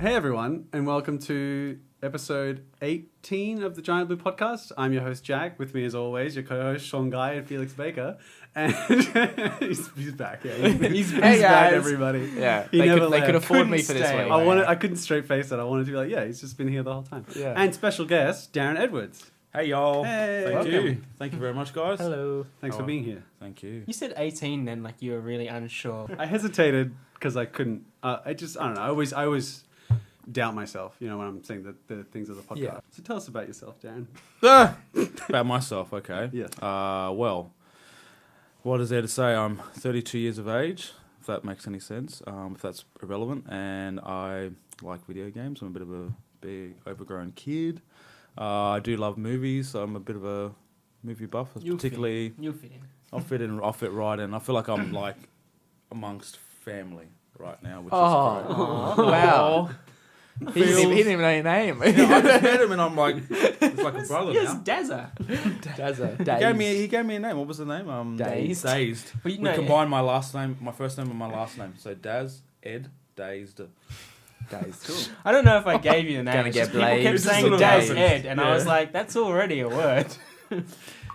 Hey everyone, and welcome to episode 18 of the Giant Blue Podcast. I'm your host Jack. With me, as always, your co-host Sean Guy and Felix Baker. And he's back. Yeah, he's back, everybody. Yeah, they could afford me for this week. I couldn't straight face it. I wanted to be like, yeah, he's just been here the whole time. Yeah. And special guest Darren Edwards. Hey y'all. Hey, Thank you. Thank you very much, guys. Hello. Thanks for being here. Thank you. You said 18 then, like you were really unsure. I hesitated because I couldn't. I don't know. I always doubt myself, when I'm saying the things of the podcast. Yeah. So tell us about yourself, Darren. About myself, okay. Yeah. Well, what is there to say? I'm 32 years of age, if that makes any sense, if that's irrelevant, and I like video games. I'm a bit of a big, overgrown kid. I do love movies, so I'm a bit of a movie buff. You'll fit in. I'll fit right in. I feel like I'm like amongst family right now, which is great. Wow. He didn't even know your name. I just met him and I'm like, it's like a brother Yes, now. Dazza. He gave me a name. What was the name? Dazed. Dazed. Well, We combined my last name, my first name and my last name. So Daz, Ed, Dazed. Dazed. Cool. I don't know if I gave you the name. Gonna It's get just people blazed. kept It's just saying sort of Daz happened. Ed, and I Yeah. was like, that's already a word. And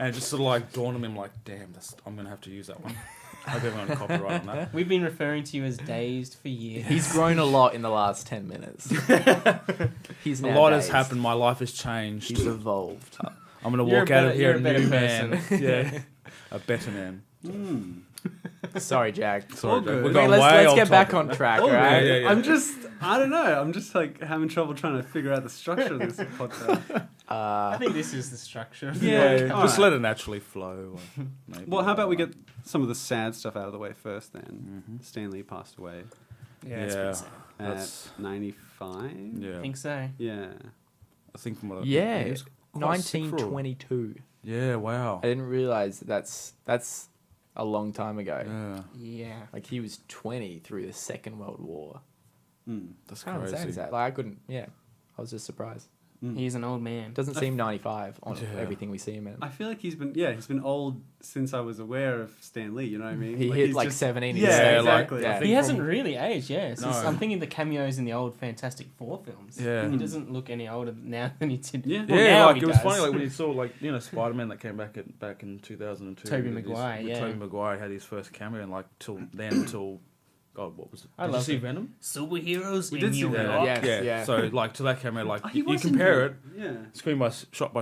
it just sort of like dawned on me, I'm like, damn, I'm going to have to use that one. I hope everyone copyright on that. We've been referring to you as Dazed for years. He's grown a lot in the last 10 minutes. He's A now lot dazed. has happened. My life has changed. He's evolved. I'm going to You're walk a out better- of here you're a a better new person. man. Yeah. A better man. Sorry, Jack. Sorry, good. We're Wait, going Let's way off get back topic. on track, Oh, right? Yeah. I don't know. I'm just like having trouble trying to figure out the structure of this podcast. I think this is the structure of the Yeah. podcast. Just let it naturally flow. Maybe. Well, how about we get some of the sad stuff out of the way first then? Mhm. Stan Lee passed away Yeah, it's pretty sad. at That's- 95? Yeah. I think so. Yeah. I think from what I Yeah, he was quite sick for a- 1922. Yeah, wow. I didn't realise that's a long time ago. Yeah, Yeah. Like, he was 20 through the Second World War. that's How insane crazy. is that? Like, I couldn't, I was just surprised. He's an old man. Doesn't seem 95 on Yeah. everything we see him in. I feel like he's been old since I was aware of Stan Lee, you know what I mean? He hit he's like just- 17 in Yeah, the States. exactly. Yeah. I think He hasn't really aged, yeah. No. I'm thinking the cameos in the old Fantastic Four films. Yeah. He doesn't look any older now than he did. Yeah. Well, Yeah, now like he it was does. funny, like when you saw Spider-Man that came back in 2002. Tobey with Maguire, with yeah. Tobey Maguire had his first cameo, and like till God, what was it? I Did you love see it. Venom? Superheroes We in did see New that. York. Yes. Yeah. So like to that cameo, like He you was in compare it Venom. Yeah. screen by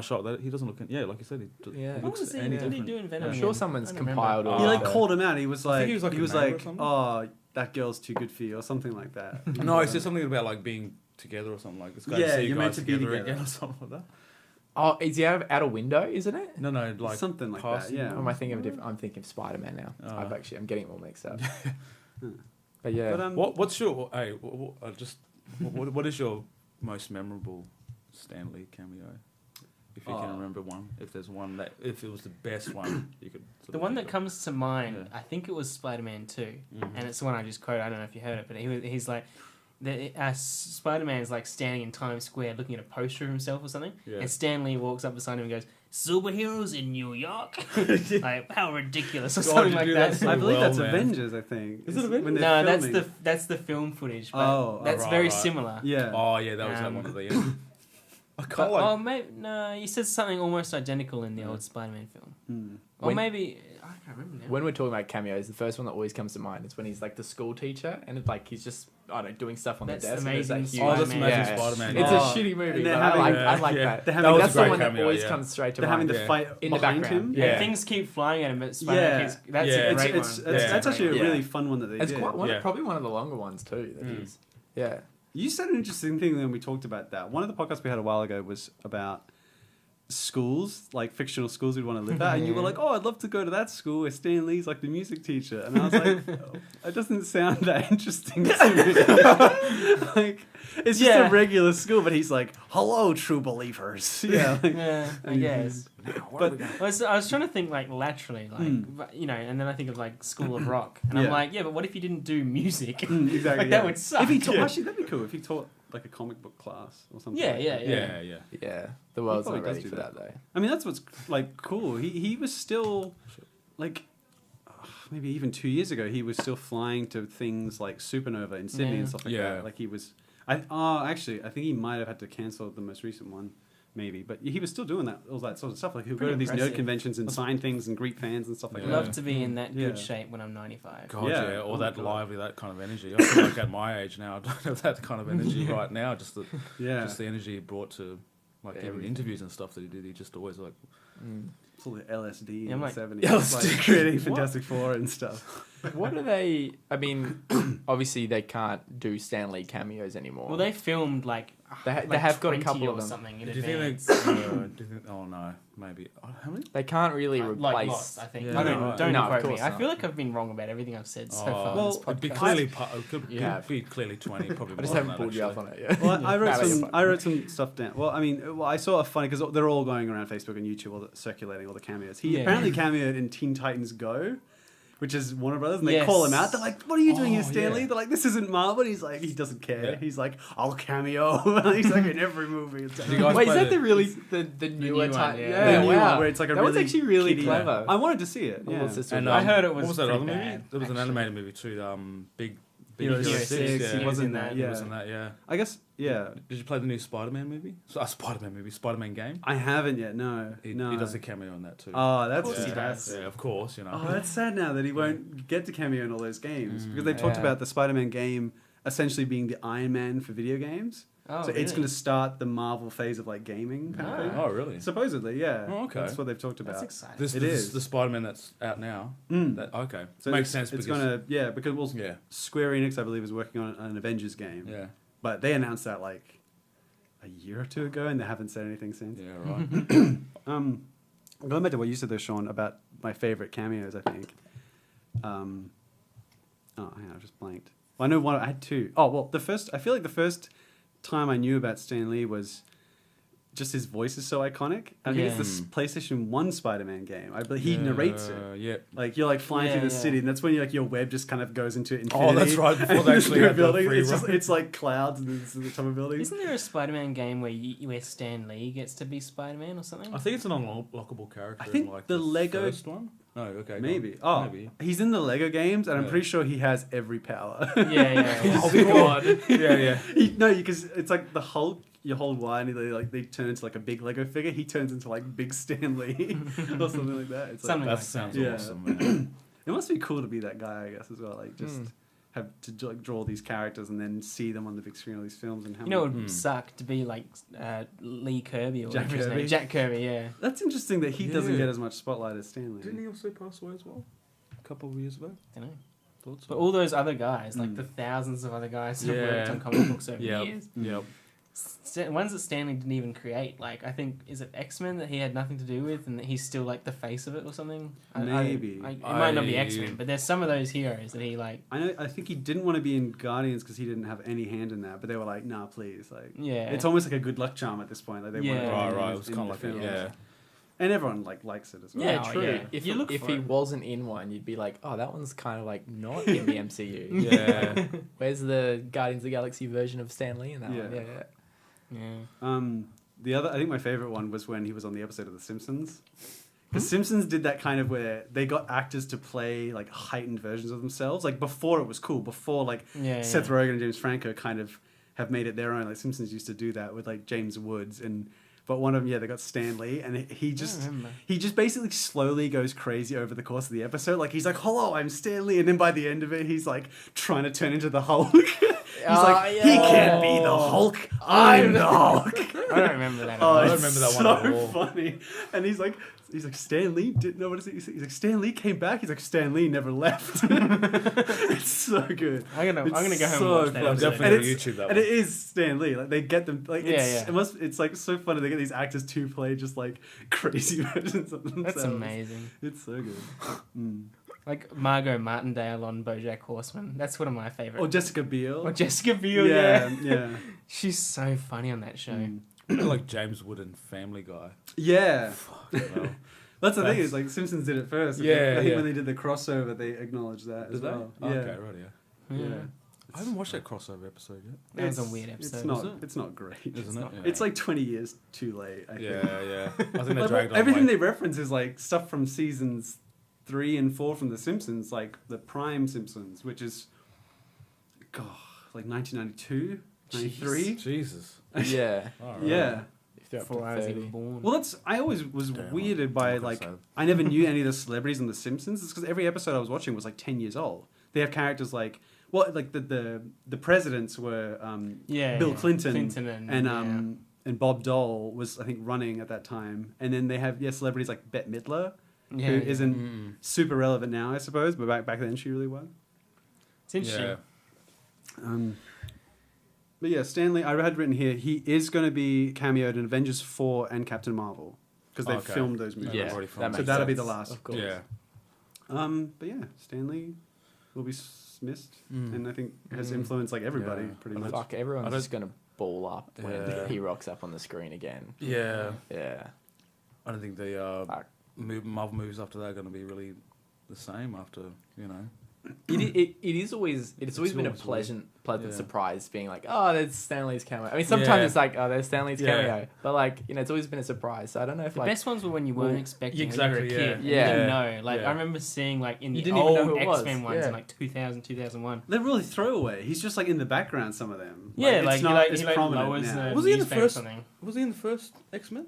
shot, that he doesn't look. Like you said, Yeah. he What looks was he? any What did he different. do in Venom? I'm again? sure someone's I don't remember. compiled all He like the- called him out. He was I think like, he was like a neighbor or something. oh, that girl's too good for you, or something like that. No, he said something about like being together or something like this. Yeah, See you you're guys meant to be together together. again or something like that. Oh, is he out a window, isn't it? No, like Something like that, passing. yeah. Or am I thinking of I'm thinking of Spider-Man now. Oh. I'm getting it all mixed up. But yeah. But, What's your what is your most memorable Stan Lee cameo? If you can remember one, if there's one if it was the best one, you could. The one that comes. comes to mind, Yeah. I think it was Spider-Man 2, Mhm. and it's the one I just quoted. I don't know if you heard it, but he's like, Spider-Man is like standing in Times Square looking at a poster of himself or something, Yeah. and Stan Lee walks up beside him and goes, "Superheroes in New York," like how ridiculous or God, something you like do that. that so I believe well, that's man. Avengers. I think. Is it Avengers? When No, they're that's filming. that's the film footage, but Oh, that's right, very right. similar. Yeah. Oh yeah, that was that one at the end. I But, can't like. maybe no, he says something almost identical in the old Spider-Man film, Hmm. or When- maybe I can't remember now. When we're talking about cameos, the first one that always comes to mind is when he's like the school teacher and it's like he's just doing stuff on That's the desk. Amazing and it's, Oh, like, that's huge. Spider-Man. Amazing Spider-Man. It's Oh, a shitty movie, and but they're I having- like yeah. that. They're That having was That's a the great one that cameo, always yeah. comes straight to They're having mind. the Yeah. fight In the behind background. him. And Yeah. things keep flying at him, but Yeah. Spider-Man that's Yeah. a great It's one. that's actually a Yeah. really fun one that they It's did. quite Yeah. probably one of the longer ones too. That is. Yeah. You said an interesting thing when we talked about that. One of the podcasts we had a while ago was about schools, like fictional schools we'd want to live at, and you were like, "Oh, I'd love to go to that school where Stan Lee's like the music teacher," and I was like, oh, "It doesn't sound that interesting to me." Like, it's just a regular school, but he's like, "Hello, true believers." Yeah, like, Yeah, I guess. but I was trying to think like laterally, like but, and then I think of like School of Rock, and Yeah. I'm like, yeah, but what if you didn't do music? exactly, like yeah. that would suck. If he taught, actually, that'd be cool if he taught like a comic book class or something. Yeah, like yeah, that. yeah. Yeah. The world's probably not does ready do for that. that though. I mean, that's what's like cool. He was still like maybe even 2 years ago. He was still flying to things like Supernova in Sydney Yeah. and stuff like Yeah. that. Like he was. Actually, I think he might have had to cancel the most recent one, maybe. But he was still doing all that sort of stuff. Like he'll go to these nerd conventions and sign things and greet fans and stuff like I'd that. love to be in that good shape when I'm 95. God, Yeah. or that lively, that kind of energy. I feel like at my age now, I don't have that kind of energy right now. Just the energy he brought to even interviews and stuff that he did. He just always like. It's all the LSD in like, the 70s. Like creating Fantastic Four and stuff. What are they? I mean, obviously they can't do Stan Lee cameos anymore. Well, they filmed like they have got a 20 couple or of them. something in Do you think advance. oh no, maybe. How many? They can't really replace. Like Lost, I think. Yeah. I don't Right. don't No, of quote me. course I not. feel like I've been wrong about everything I've said so far. well, in this It'd be podcast. clearly could Yeah. be clearly 20. Probably. I just more than haven't that, pulled you up actually. on it yet. Well, I wrote Valid. I wrote some stuff down. Well, I mean, I saw a funny because they're all going around Facebook and YouTube, circulating all the cameos. He apparently cameoed in Teen Titans Go, which is Warner Brothers, and they call him out. They're like, "What are you doing here, Stan Lee?" They're like, "This isn't Marvel." And he's like, he doesn't care. Yeah. He's like, "I'll cameo." He's like in every movie. It's Did you guys Wait, is play that the newer new type? one, Yeah, the new wow. one where it's like a that was really actually really kiddie- clever. I wanted to see it. Yeah. What's this one? And, I heard it was what was that pretty other movie? bad, There was an actually. animated movie too. Big Hero Hero 6, 6. he Yeah. was in in that. that. He Yeah. was in that. Yeah. I guess. Yeah. Did you play the new Spider-Man movie? Spider-Man game. I haven't yet. No. He no. does a cameo in that too. Oh, that's course he sad. does. Yeah, of course, you know. Oh, that's sad now that he won't get to cameo in all those games because they've talked Yeah. about the Spider-Man game essentially being the Iron Man for video games. Oh, So it's really? going to start the Marvel phase of like gaming kind of thing. Oh, really? Supposedly, yeah. Oh, okay. That's what they've talked That's about. exciting. This It is. the Spider-Man that's out now. Mm. That okay. So Makes it's, sense. It's because, gonna because Yeah. Square Enix I believe is working on an Avengers game. Yeah. But they announced that like a year or two ago and they haven't said anything since. Yeah. Right. Going back to what you said there, Sean, about my favorite cameos, I think. Oh, hang on, I just blanked. Well, I know one. I had two. Oh, well, I feel like the first time I knew about Stan Lee was just his voice is so iconic. I think it's the PlayStation 1 Spider-Man game. I believe he narrates it. Yeah. Like you're like flying through the Yeah. city, and that's when your web just kind of goes into infinity. Oh, that's right. Before And they this actually new had the building, free it's run. it's like clouds and this is the top of buildings. Isn't there a Spider-Man game where Stan Lee gets to be Spider-Man or something? I think it's an unlockable character. I think in like the Lego- first one. No, okay. Maybe. go on. Oh, Maybe. he's in the Lego games, and I'm Yeah. pretty sure he has every power. yeah. Oh god. Yeah. No, because it's like the Hulk. You hold Y and they turn into like a big Lego figure. He turns into like big Stan Lee or something like that. It's like, Something That like sounds Yeah. awesome, man. it must be cool to be that guy, I guess, as well. Like just have to like draw these characters and then see them on the big screen of these films and how. You know, it many- would suck to be like Lee Kirby or Jack whatever his Kirby? name. Jack Kirby, yeah. That's interesting that he doesn't Yeah. get as much spotlight as Stan Lee. Didn't he also pass away as well? A couple of years ago. Don't know. Thoughts? But all those other guys, like the thousands of other guys who have worked on comic books over Yep. years, Yep. ones that Stanley didn't even create. Like I think is it X-Men that he had nothing to do with, and that he's still like the face of it or something. Maybe. It might not be I- X-Men, but there's some of those heroes that he like. I think he didn't want to be in Guardians because he didn't have any hand in that. But they were like, "Nah, please." Like, Yeah. it's almost like a good luck charm at this point. Like they Yeah. want Right. It was kind of like a a and everyone like likes it as well. Yeah, Yeah, oh, true. yeah. If You look if for he it. wasn't in one, you'd be like, oh, that one's kind of like not in the MCU. Yeah. Where's the Guardians of the Galaxy version of Stan Lee in that Yeah. one? Yeah. Yeah. The other, I think my favorite one was when he was on the episode of The Simpsons. The Simpsons did that kind of where they got actors to play like heightened versions of themselves. Like before it was cool. Before like Yeah. Seth Rogen and James Franco kind of have made it their own. Like Simpsons used to do that with like James Woods but one of them, they got Stan Lee, and he just basically slowly goes crazy over the course of the episode. Like he's like, "Hello, I'm Stan Lee," and then by the end of it, he's like trying to turn into the Hulk. He's like, "He can't be the Hulk. I'm the Hulk." I don't remember that. Oh, I don't it's remember that so one at all. funny. And he's like, Stan Lee didn't know what it is. He's like, Stan Lee came back. He's like, Stan Lee never left. It's so good. I'm gonna go home It's and so watch that. funny. episode. Definitely And on it's- YouTube, that And one. it is Stan Lee. Like they get them. Like it's, Yeah. It's like so funny. They get these actors to play just like crazy versions of themselves. That's amazing. It's so good. Mm. Like Margot Martindale on BoJack Horseman. That's one of my favorites. Or Jessica Biel. Or Jessica Biel. yeah, Yeah. yeah. She's so funny on that show. Mm. Like James Wood and Family Guy. Yeah. Well, That's the thing is like Simpsons did it first. Yeah, I think yeah. when they did the crossover, they acknowledged that as did they? well. Oh, Yeah. okay, right, yeah. Yeah. I haven't watched that crossover episode yet. That was a weird episode. It's not. Is it? It's not great. Isn't it? It's like 20 years too late. I think. Yeah. I think they Like, dragged on. everything way. they reference is like stuff from seasons 3 and 4 from The Simpsons, like the Prime Simpsons, which is, God, like 1992. 93? Jesus. Yeah. All right. Yeah. If they're up Before to I was 30. even born. Well, I always was Damn, weirded by I'm not like gonna say I never knew any of the celebrities on The Simpsons. It's because every episode I was watching was like 10 years old. They have characters like the presidents were Bill Clinton, and Bob Dole was I think running at that time, and then they have celebrities like Bette Midler, who isn't super relevant now I suppose, but back then she really was. It's interesting. Yeah. But yeah, Stanley, I had written here, he is going to be cameoed in Avengers 4 and Captain Marvel because they've Okay. filmed those movies. Yeah, Yeah, already that filmed. So makes that'll be sense. the last. Of course. Yeah. But yeah, Stanley will be missed, and I think has influenced like everybody Yeah. pretty much. Fuck, I everyone's don't- just gonna ball up when Yeah. he rocks up on the screen again. Yeah. Yeah. I don't think the Fuck. Marvel movies after that are going to be really the same after, you know. It's always been a always pleasant yeah. surprise being like, oh, there's Stanley's cameo. I mean, sometimes Yeah. it's like, oh, there's Stanley's Yeah. cameo, but like, it's always been a surprise. So I don't know if The like best ones were when you weren't Well, expecting it exactly, when you were a kid. yeah. You didn't Yeah. know. Like, Yeah. I remember seeing, like, in You the didn't even know old who it was. X-Men ones Yeah. in, like, 2000, 2001. They're really throwaway. He's just like in the background. Some of them. Yeah, it's like, not he as like prominent lowers now. the Was he in the newspaper or first- something. Was he in the first X-Men?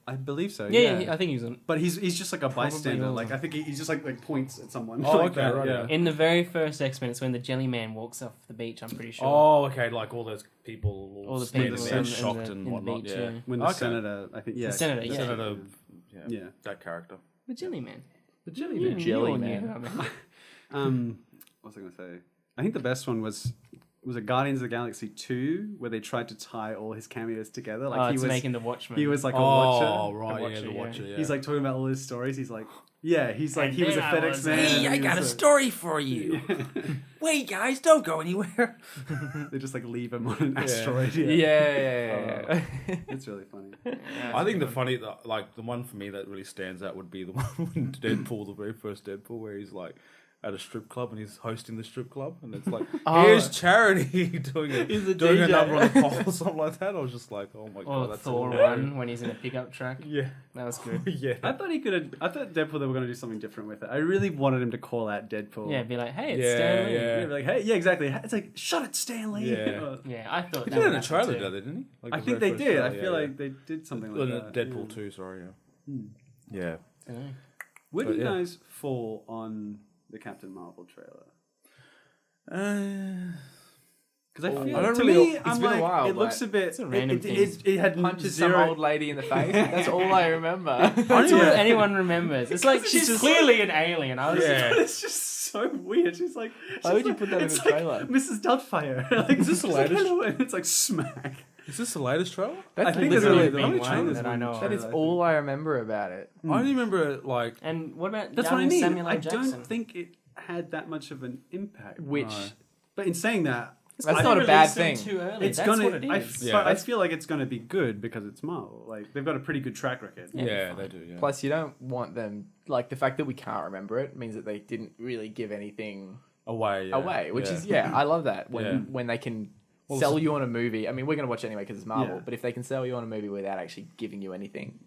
I believe so. Yeah, I think he was on. But he's just like a Probably bystander. all Like of I think he's just like points at someone. Oh, like okay, that, right, yeah. yeah. In the very first X-Men, it's when the Jelly Man walks off the beach, I'm pretty sure. Oh, okay, like all those people All the standing people there in shocked the- and in the whatnot. beach, Yeah. yeah. When the Okay. senator, I think, yeah, The senator, The yeah. Senator, Yeah. that character. The Jelly Man. The Jelly You Man. Jelly all knew Man. who I meant. What was I going to say? I think the best one was it Guardians of the Galaxy 2 where they tried to tie all his cameos together. Like Oh, he it's was making the Watchmen. he was like a Oh, watcher. right, Watcher, yeah, the yeah. Watcher, yeah. He's like talking about all his stories. He's like, yeah, he's like And he was a then I FedEx was- man. Hey, and he was a- story for you. Wait, guys, don't go anywhere. They just like leave him on an Yeah. asteroid. Yeah. It's really funny. I think the one for me that really stands out would be the one when Deadpool, the very first Deadpool, where he's like at a strip club and he's hosting the strip club, and it's like, Oh. here's Charity doing He's a doing a DJ. number on the pole or something like that. I was just like, oh my Or god, that's Thor hilarious. 1 when he's in a pickup truck. Yeah, That was good. yeah. I thought Deadpool they were going to do something different with it. I really wanted him to call out Deadpool. Yeah, be like, hey, it's Yeah, Stanley. yeah. Yeah, be like, hey, yeah, exactly. It's like, shut it, Stanley. Yeah. Yeah, I thought He that did it would in a happen trailer, too. didn't he? Like I the think very they first did. trailer, I feel yeah, like they did something yeah. like that. Deadpool yeah. 2, sorry. Hmm. Yeah. Dunno. Where do But you yeah. guys fall on the Captain Marvel trailer? Because I feel I don't to really- me, it's I'm been a like, while, it looks but a bit. it's a random it, thing. it had Punches zero. some old lady in the face. That's all I remember. That's all Yeah. anyone remembers. It's like she's just clearly an alien. I was Yeah. It's just so weird. She's like, Why would you put that in it's the like trailer? Mrs. Doubtfire. Like, Is this the she's like, latest? "Hello," and it's like smack. Is this the latest trailer? That's I think there's literally only been the one trailers that I one know of. that is trailer, I all I remember about it. I only remember it like And what about That's young what I mean. Samuel L. I Jackson? don't think it had that much of an impact. Which No. But in saying that, that's I not a think bad released them thing. Too early. it's That's gonna. what it I, is. Yeah. I feel like it's gonna be good because it's Marvel. Like they've got a pretty good track record. Yeah, yeah, fine. they do. Yeah. Plus, you don't want them like the fact that we can't remember it means that they didn't really give anything away, yeah. away, which yeah. is I love that when Yeah. when they can Well, sell you on a movie. I mean, we're gonna watch it anyway because it's Marvel, Yeah. but if they can sell you on a movie without actually giving you anything,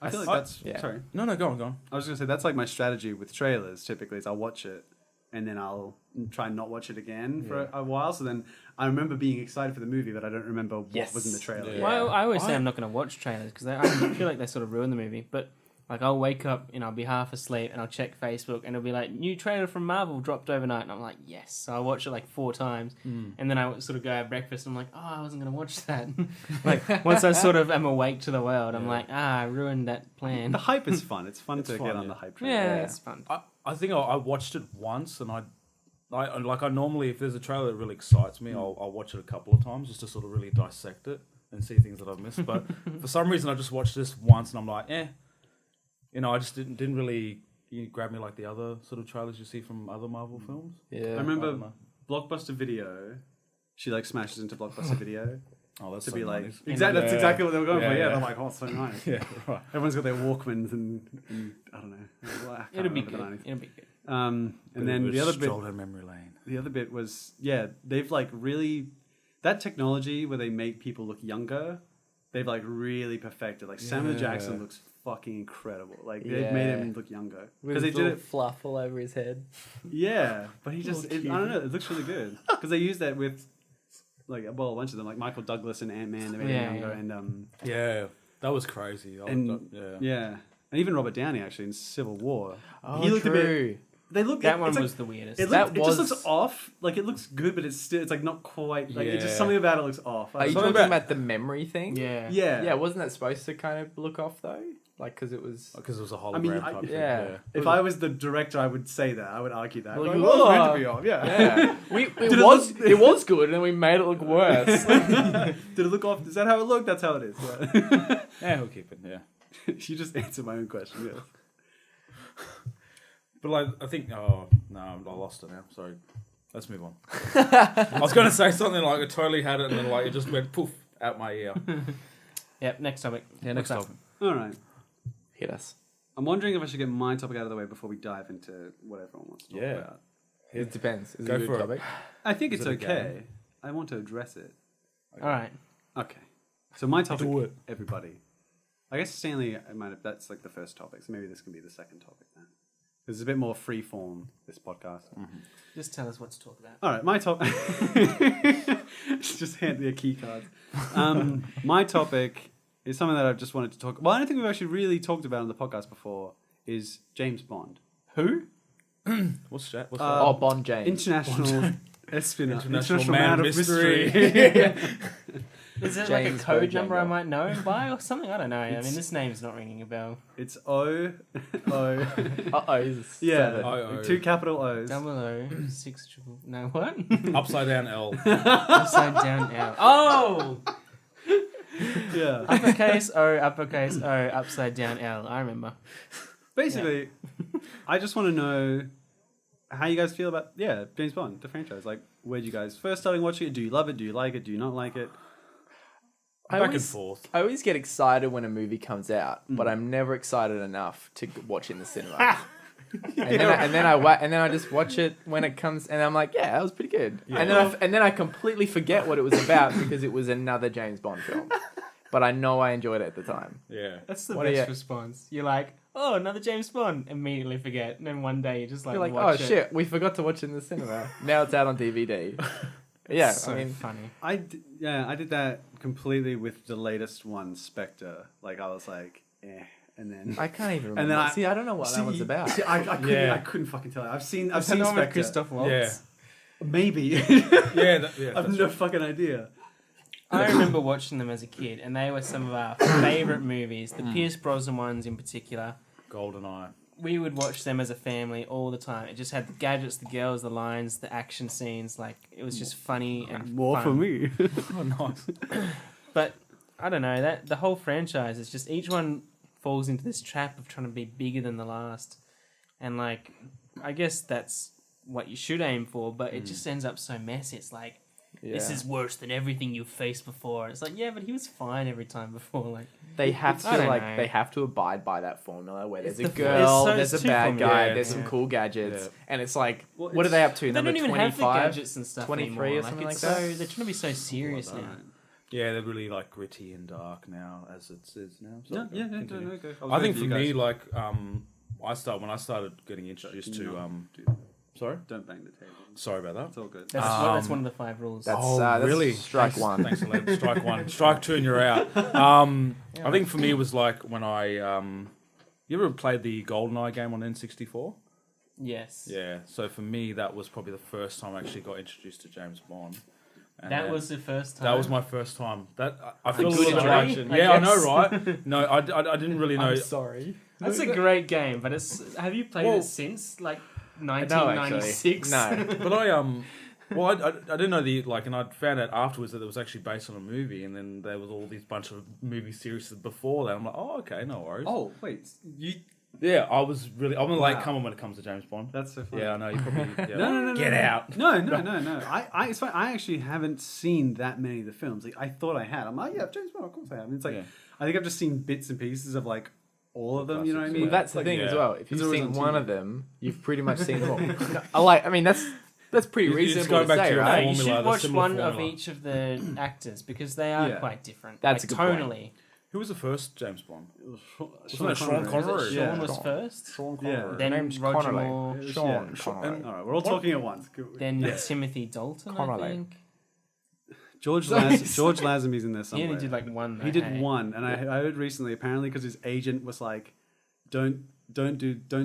I feel like I- that's. yeah. Sorry, No, go on. I was gonna say that's like my strategy with trailers. Typically, is I'll watch it and then I'll try and not watch it again for a while. So then I remember being excited for the movie, but I don't remember what was in the trailer. Yeah. Well, I always say I- I'm not going to watch trailers because I feel like they sort of ruin the movie. But like I'll wake up and I'll be half asleep and I'll check Facebook and it'll be like new trailer from Marvel dropped overnight and I'm like yes. So I watch it like 4 times and then I sort of go have breakfast and I'm like I wasn't going to watch that. Like once I sort of am awake to the world, I'm like I ruined that plan. The hype is fun. It's fun to fun, get on yeah. the hype train. Yeah, Yeah. it's fun. I think I watched it once, and I normally, if there's a trailer that really excites me, I'll watch it a couple of times just to sort of really dissect it and see things that I've missed. But for some reason, I just watched this once, and I'm like, I just didn't really grab me like the other sort of trailers you see from other Marvel films. yeah. I I remember don't know. Blockbuster Video. She like smashes into Blockbuster Video Oh, that's to so be like nice. exactly. That's Yeah. exactly what they were going for. Yeah, Yeah, yeah. they're like, oh, it's so nice. Yeah, right. Everyone's got their Walkmans and I don't know. Well, I can't It'll be remember the good. 90s. It'll be good. And then the other bit. stroll down memory lane. The other bit was, they've like really, that technology where they make people look younger, they've like really perfected. Like Samuel Yeah. Jackson looks fucking incredible. Like they've Yeah. made him look younger. With Because they his did little it, fluff all over his head. yeah. But he just, Little I don't know, it looks really good. Because they use that with like a bunch of them, like Michael Douglas and Ant-Man, they made him younger, and Yeah, that was crazy. and even Robert Downey actually in Civil War. Oh, he looked a bit. true. They look. That one it's was the weirdest. It just looks off. Like it looks good, but it's like not quite. Like it's just something about it looks off. Are you Something talking about- about the memory thing? Yeah. Yeah, wasn't that supposed to kind of look off though? Like, because it was... Because it was a hologram I mean, type thing. yeah. If I was the director, I would say that. I would argue that. Well, Like, you well, it was are. meant to be off. Yeah. Yeah. It was good, and then we made it look worse. Did it look off? Is that how it looked? That's how it is. Yeah. Yeah, we'll keep it, yeah. You just answered my own question. Yeah. But like, I think, oh, no, I lost it now. Sorry. Let's move on. I was going to say something like I totally had it and then like it just went poof out my ear. Yep, next topic. Yeah, next What's topic. All right. Hit us. I'm wondering if I should get my topic out of the way before we dive into what everyone wants to talk Yeah. about. It depends. Is Go it a for good it. topic? I think Is it's it a okay. game? I want to address it. All right. Okay. So my topic, Do it. everybody. I guess Stanley might have, that's like the first topic, so maybe this can be the second topic then. Because it's a bit more free form, this podcast. Just tell us what to talk about. All right, my topic. Just hand me a key card. My topic is something that I've just wanted to talk. Well, I don't think we've actually really talked about on the podcast before. Is James Bond? Who? What's that? Oh, Bond James. International espionage, International man of mystery. Is it James like a code Bojangles. number I might know him by or something? I don't know. I mean, this name's not ringing a bell. It's O. Uh-oh. Yeah, O. 2 capital O's. 006 triple. No, what? Upside down L. Upside down L. Oh! Yeah. Uppercase O, upside down L. I remember. Basically, I just want to know how you guys feel about James Bond, the franchise. Like, where'd you guys first starting watching it? Do you love it? Do you like it? Do you not like it? Back and forth. I always get excited when a movie comes out, but I'm never excited enough to watch it in the cinema. And then I just watch it when it comes, and I'm like, yeah, that was pretty good. Yeah. And then I completely forget what it was about because it was another James Bond film. But I know I enjoyed it at the time. Yeah. That's the What are best you- response. You're like, oh, another James Bond. Immediately forget. And then one day you just like, You're like, oh watch it. shit, we forgot to watch it in the cinema. Now it's out on DVD. Yeah, So I mean, funny. I did that completely with the latest one, Spectre. Like, I was like, and then I can't even remember. And then I don't know what that one's about. I couldn't fucking tell you. I've seen Is that the one with Spectre. Christoph Waltz? Yeah. Maybe. Yeah. I've That's no right. fucking idea. I remember watching them as a kid, and they were some of our favourite movies. The Pierce Brosnan ones in particular. GoldenEye. We would watch them as a family all the time. It just had the gadgets, the girls, the lines, the action scenes. Like, it was just funny and More fun. for me. Oh, nice. But I don't know, that the whole franchise is just each one falls into this trap of trying to be bigger than the last. And like, I guess that's what you should aim for, but it just ends up so messy. It's like, this is worse than everything you've faced before. It's like, yeah, but he was fine every time before. Like, They have I don't to know. they have to abide by that formula where there's It's a the- girl, it's there's a too bad familiar. guy, Yeah, there's some yeah. cool gadgets, Yeah. and it's like, Well, what are they up to? they Number don't even have the 25? gadgets and stuff 23 anymore. or something it's like that? so, they're trying to be so serious now. Yeah, they're really like gritty and dark now, as it is now. So continue. Go. I think for me, like, when I started getting introduced to, sorry, Don't bang the table. sorry about that. It's all good. That's one of the 5 rules. That's really? strike Thanks, one. Thanks, Aled. Strike one. Strike two, and you're out. I think for me it was like when I, you ever played the GoldenEye game on N64? Yes. Yeah. So for me, that was probably the first time I actually got introduced to James Bond. And That was the first time. that was my first time. I feel a good little introduction, attraction. I Yeah, I know, guess. right? No, I didn't really know. I'm sorry. That's a great game, but it's. Have you played Well, it since like No, 1996? actually. But I didn't know and I found out afterwards that it was actually based on a movie, and then there was all these bunch of movie series before that. I'm like, oh, okay, no worries. Oh, wait. Yeah, I'm a late Wow. comer when it comes to James Bond. That's so funny. Yeah, I know, you probably... Yeah. No. Get out. No. It's fine. I actually haven't seen that many of the films. Like, I thought I had. I'm like, yeah, James Bond, of course I have. And it's like, Yeah. I think I've just seen bits and pieces of like all of them. You know what I mean? Well, that's the Like, thing yeah. as well. If you've It's always seen on one TV. of them, you've pretty much seen them all. That's pretty You just reasonable go to back say, to your right? You formula, should the watch similar one of formula. each of the actors because they are Yeah. quite different. That's like, a good point. tonally. Who was the first James Bond? Sean it Sean Connery? Was it Yeah. Sean was first, Sean Yeah. Connery. then name's Roger Connery. Moore, Sean Yeah. Connery. All right, we're all talking at once. then Timothy Dalton, I Connery. think. George Lazenby's in there He somewhere. only did like one. Though, He did hey? one, and I heard recently apparently because his agent was like, don't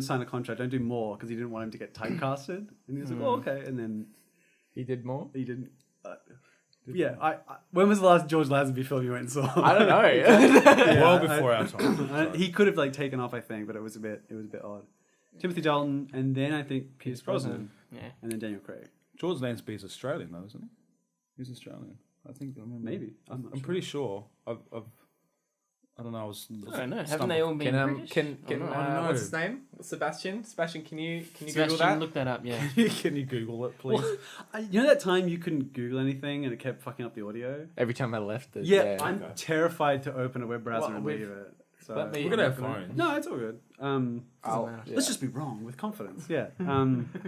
sign a contract, don't do more because he didn't want him to get typecasted, and he was like, oh okay, and then He did more. he didn't. Yeah, I when was the last George Lazenby film you went and saw? I don't know. Yeah, well before our time. Sorry. he could have like taken off, I think, but it was a bit odd. Timothy Dalton, and then I think Pierce Brosnan, Yeah. and then Daniel Craig. George Lazenby's Australian though, isn't he? He's Australian. I think. I remember. Maybe I'm pretty sure. I don't know. I was. I don't know. Haven't stumbled. they all been British? Can I don't know. what's his name? Sebastian. Sebastian, can you Google Sebastian, that? look that up. Yeah. Can you Google it, please? You know that time you couldn't Google anything and it kept fucking up the audio? Every time I left it. Yeah, I'm terrified to open a web browser Well, and we've- leave it. So let me- Look at our phones. No, it's all good. I'll- matter. yeah. Let's just be wrong with confidence. Yeah.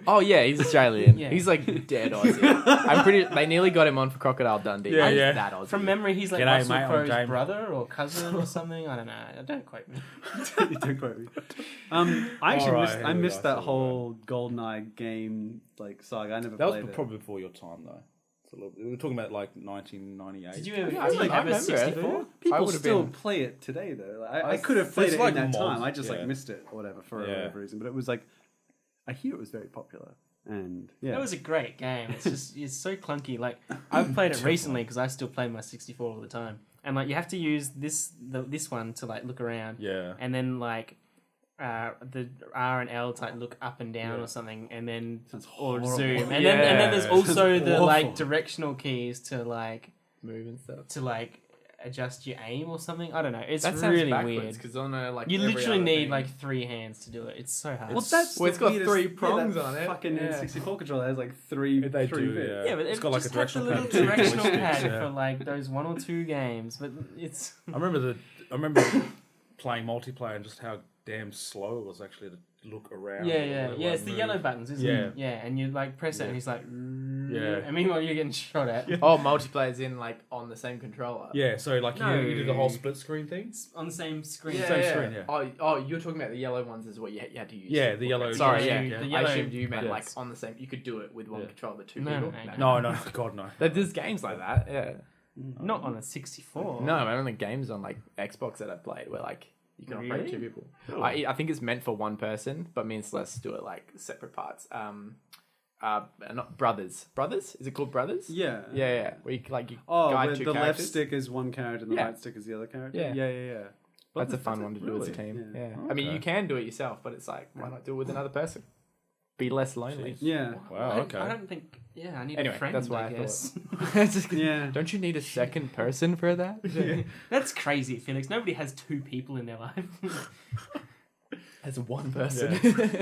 Oh yeah, he's Australian. Yeah. He's like dead Aussie. I'm pretty. They nearly got him on for Crocodile Dundee. Yeah, He's yeah. that Aussie. From memory, he's like G'day, Russell mate, I'm Crowe's James. brother or cousin or something. I don't know. Don't quote me. Don't quote me. I actually Alright, missed. here I we missed go, that so whole GoldenEye game like saga. I never That was played it. probably before your time though. It's a little, we were talking about like 1998. Did you ever, Yeah, I did you like- I have a remember it. 64? I People would've still been- play it today though. Like, I could have played It's it like in that mods, time. I just like yeah. missed it or whatever for Yeah. whatever reason. But it was like, I hear it was very popular. And yeah, That was a great game. It's just it's so clunky. Like I've played it recently because I still play my 64 all the time. And like you have to use this one to like look around, Yeah. and then like the R and L to like look up and down Yeah. or something, and then Sounds or horrible. zoom, and then there's Yeah. also Sounds the awful. like directional keys to like move and stuff. adjust your aim or something. I don't know. It's That sounds really backwards weird. because on a like You every literally other need thing- like 3 hands to do it. It's so hard. Well, that's Well, it's the got weirdest- 3 prongs that on it. Fucking Yeah. N64 controller has like three. They three do, bits. yeah. Yeah, but It's it got like just a had the directional little pad, two directional joysticks, pad yeah. for like those 1 or 2 games, but it's I remember playing multiplayer and just how damn slow it was actually to look around. yeah. or, It's the move. yellow buttons, isn't Yeah. it? Yeah, and you like press it, Yeah. and he's like, Yeah. And meanwhile, you're getting shot at Oh, multiplayer's in like on the same controller. Yeah, so like No. you do the whole split screen thing. on the same screen. Yeah, Same yeah. screen, yeah. Oh, you're talking about the yellow ones is what you had to use. Yeah, the yellow. Sorry, Yeah, yeah. the I yellow assumed you meant buttons. like on the same. You could do it with one Yeah. controller, but 2 No, people. No, God no. There's games like that. Yeah. Not on a 64. No, I don't think games on like Xbox that I've played where like you can operate Really? 2 people. Oh. I think it's meant for 1 person, but me and Celeste do it like separate parts. Not brothers. Brothers? Is it called brothers? Yeah. Yeah. Where you like you Oh, guide where 2 the left characters. stick is one character and the Yeah. right stick is the other character. Yeah. Yeah. That's a fun one to do as a really? team. Yeah. Yeah. I mean, Okay. you can do it yourself, but it's like, why not do it with another person? Be less lonely. Yeah. Wow. Okay. I don't think. Yeah, I need Anyway, a friend. that's why I guess. Yeah. Don't you need a second person for that? That's crazy, Felix. Nobody has 2 people in their life. As 1 person.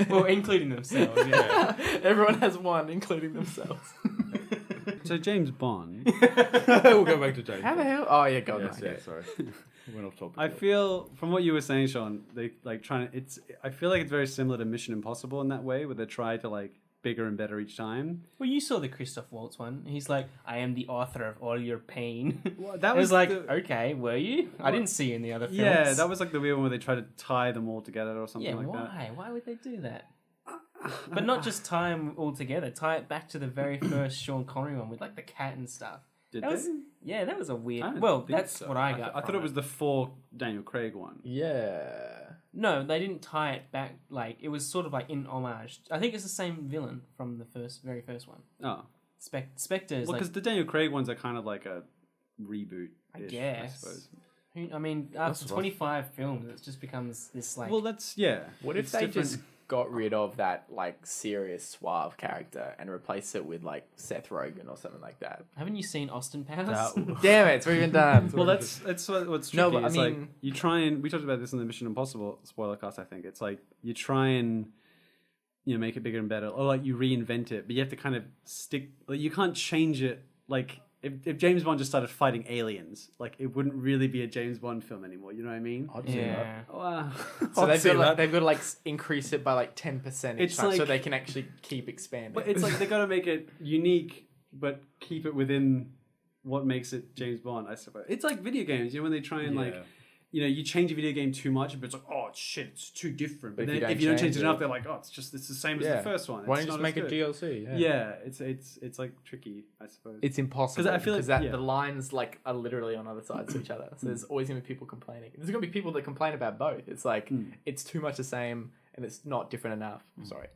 Well, including themselves. Yeah. Everyone has 1, including themselves. So James Bond. We'll go back to James. How the hell? Oh yeah, God. Yes, no. yeah, sorry. We went off topic. I feel from what you were saying, Sean, they like trying to. I feel like it's very similar to Mission Impossible in that way, where they try to like bigger and better each time. Well, you saw the Christoph Waltz one. He's like, "I am the author of all your pain." Well, that I was like, the- okay, were you? I didn't see you in the other films. yeah, that was like the weird one where they try to tie them all together or something Yeah, like why? that. Why would they do that? But not just tie them all together. Tie it back to the very first Sean Connery one with like the cat and stuff. Did That they? was that was a I weird. don't Well, think that's so. what I got. I thought from it was the 4 Daniel Craig one. Yeah. No, they didn't tie it back. Like it was sort of like in homage. I think it's the same villain from the very first one. Oh, Spectre is well, like. because the Daniel Craig ones are kind of like a reboot. I guess. I suppose. I mean, That's after rough. 25 films, it just becomes this like. Well, that's yeah. What if It's they different. just got rid of that like serious suave character and replaced it with like Seth Rogen or something like that? Haven't you seen Austin Powers? Damn it, it's already been done. Well, that's what's tricky. No, but I it's like mean- you try and we talked about this in the Mission Impossible spoiler cast. I think it's like you try and make it bigger and better, or like you reinvent it, but you have to kind of stick. Like you can't change it. Like if James Bond just started fighting aliens, like it wouldn't really be a James Bond film anymore. You know what I mean? I'd see that. Yeah. Wow. So I'd see that. they've got to like increase it by like 10% each It's time, so like- they can actually keep expanding. But it's like they got to make it unique, but keep it within what makes it James Bond. I suppose it's like video games. When they try and like. you change a video game too much, but it's like, oh shit, it's too different. But then if you don't change it enough, they're like, oh, it's the same as the first one. Why don't you just make a DLC? Yeah, it's like tricky, I suppose. It's impossible because I feel like the lines like are literally on other sides of each other. So there's always gonna be people complaining. There's gonna be people that complain about both. It's like it's too much the same and it's not different enough. Sorry,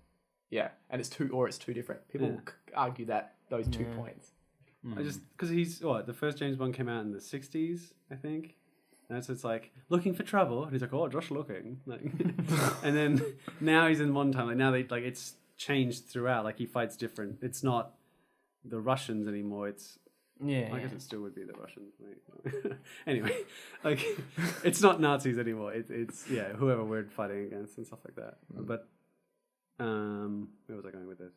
yeah, and it's too different. People will argue that those 2 points. I just because the first James Bond came out in the 60s, I think. And so it's like looking for trouble, and he's like, "Oh, Josh looking," like, and then now he's in modern time. Like now it's changed throughout. Like he fights different. It's not the Russians anymore. It's I guess it still would be the Russians. Right? Anyway, like it's not Nazis anymore. It's whoever we're fighting against and stuff like that. But where was I going with this?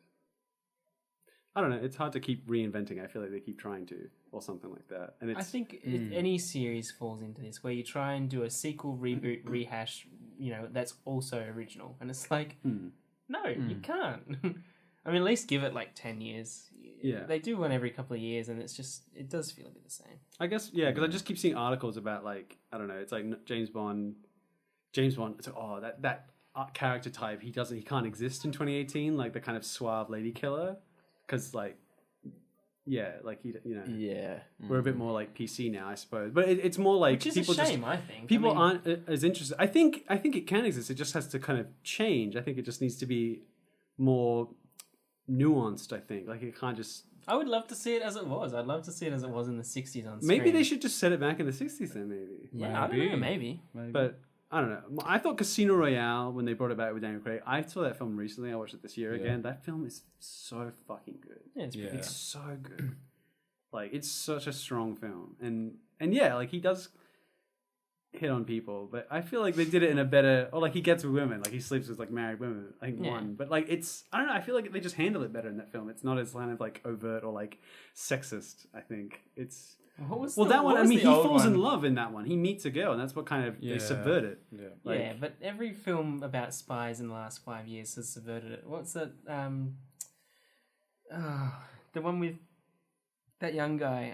I don't know. It's hard to keep reinventing. I feel like they keep trying to, or something like that. And I think any series falls into this, where you try and do a sequel, reboot, rehash. That's also original, and it's like, no, you can't. I mean, at least give it like 10 years. Yeah, they do one every couple of years, and it does feel a bit the same. I guess because I just keep seeing articles about like I don't know. It's like James Bond. It's like, that character type. He can't exist in 2018. Like the kind of suave lady killer. Because we're a bit more like PC now, I suppose. But it's more like which is people a shame. I think people aren't as interested. I think it can exist. It just has to kind of change. I think it just needs to be more nuanced. I think like it can't just. I would love to see it as it was. I'd love to see it as it was in the 60s on screen. Maybe they should just set it back in the 60s then. Maybe. Yeah, I don't know. Maybe. But. I don't know. I thought Casino Royale, when they brought it back with Daniel Craig, I saw that film recently. I watched it this year again. That film is so fucking good. Yeah, it's so good. Like, it's such a strong film. And yeah, like, he does hit on people, but I feel like they did it in a better... Or, like, he gets with women. Like, he sleeps with, like, married women. I think one. But, like, it's... I don't know. I feel like they just handle it better in that film. It's not as kind of, like, overt or, like, sexist, I think. It's... that one, I mean, he falls in love in that one. He meets a girl, and that's what kind of they subvert it. Yeah, but every film about spies in the last 5 years has subverted it. What's that? The one with that young guy.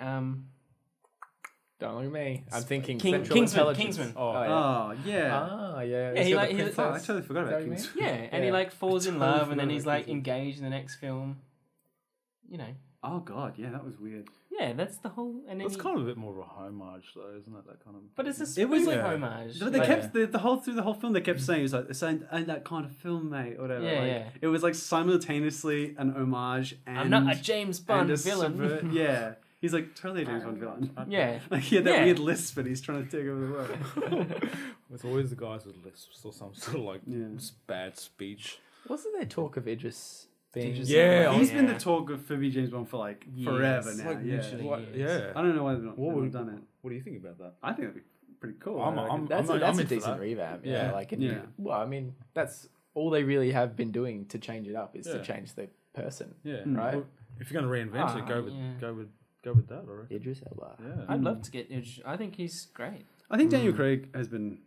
Don't look at me. I'm thinking Kingsman. Oh, yeah. Ah, yeah. Yeah, I totally forgot about Kingsman. Yeah, and he like falls in love, and then he's like engaged in the next film. Oh god, yeah, that was weird. Yeah, that's the whole. And it's kind of a bit more of a homage, though, isn't it? That kind of. But it's a spoofy homage. But they kept through the whole film. They kept saying it was like this ain't that kind of film, mate, or whatever. Yeah, It was like simultaneously an homage and I'm not a James Bond villain. Yeah, he's like totally a James Bond villain. Yeah, like he had that weird lisp, but he's trying to take over the world. It's always the guys with lisps or some sort of like bad speech. Wasn't there talk of Idris? He's been the talk of for James Bond for like forever now. Like, I don't know why they've not done it. What do you think about that? I think that'd be pretty cool. That's a decent revamp. Well, I mean, that's all they really have been doing to change it up is to change the person. Yeah, right. Well, if you're going to reinvent it, go with that. Already. Idris Elba. Yeah, I'd love to get Idris. I think he's great. I think Daniel Craig has been.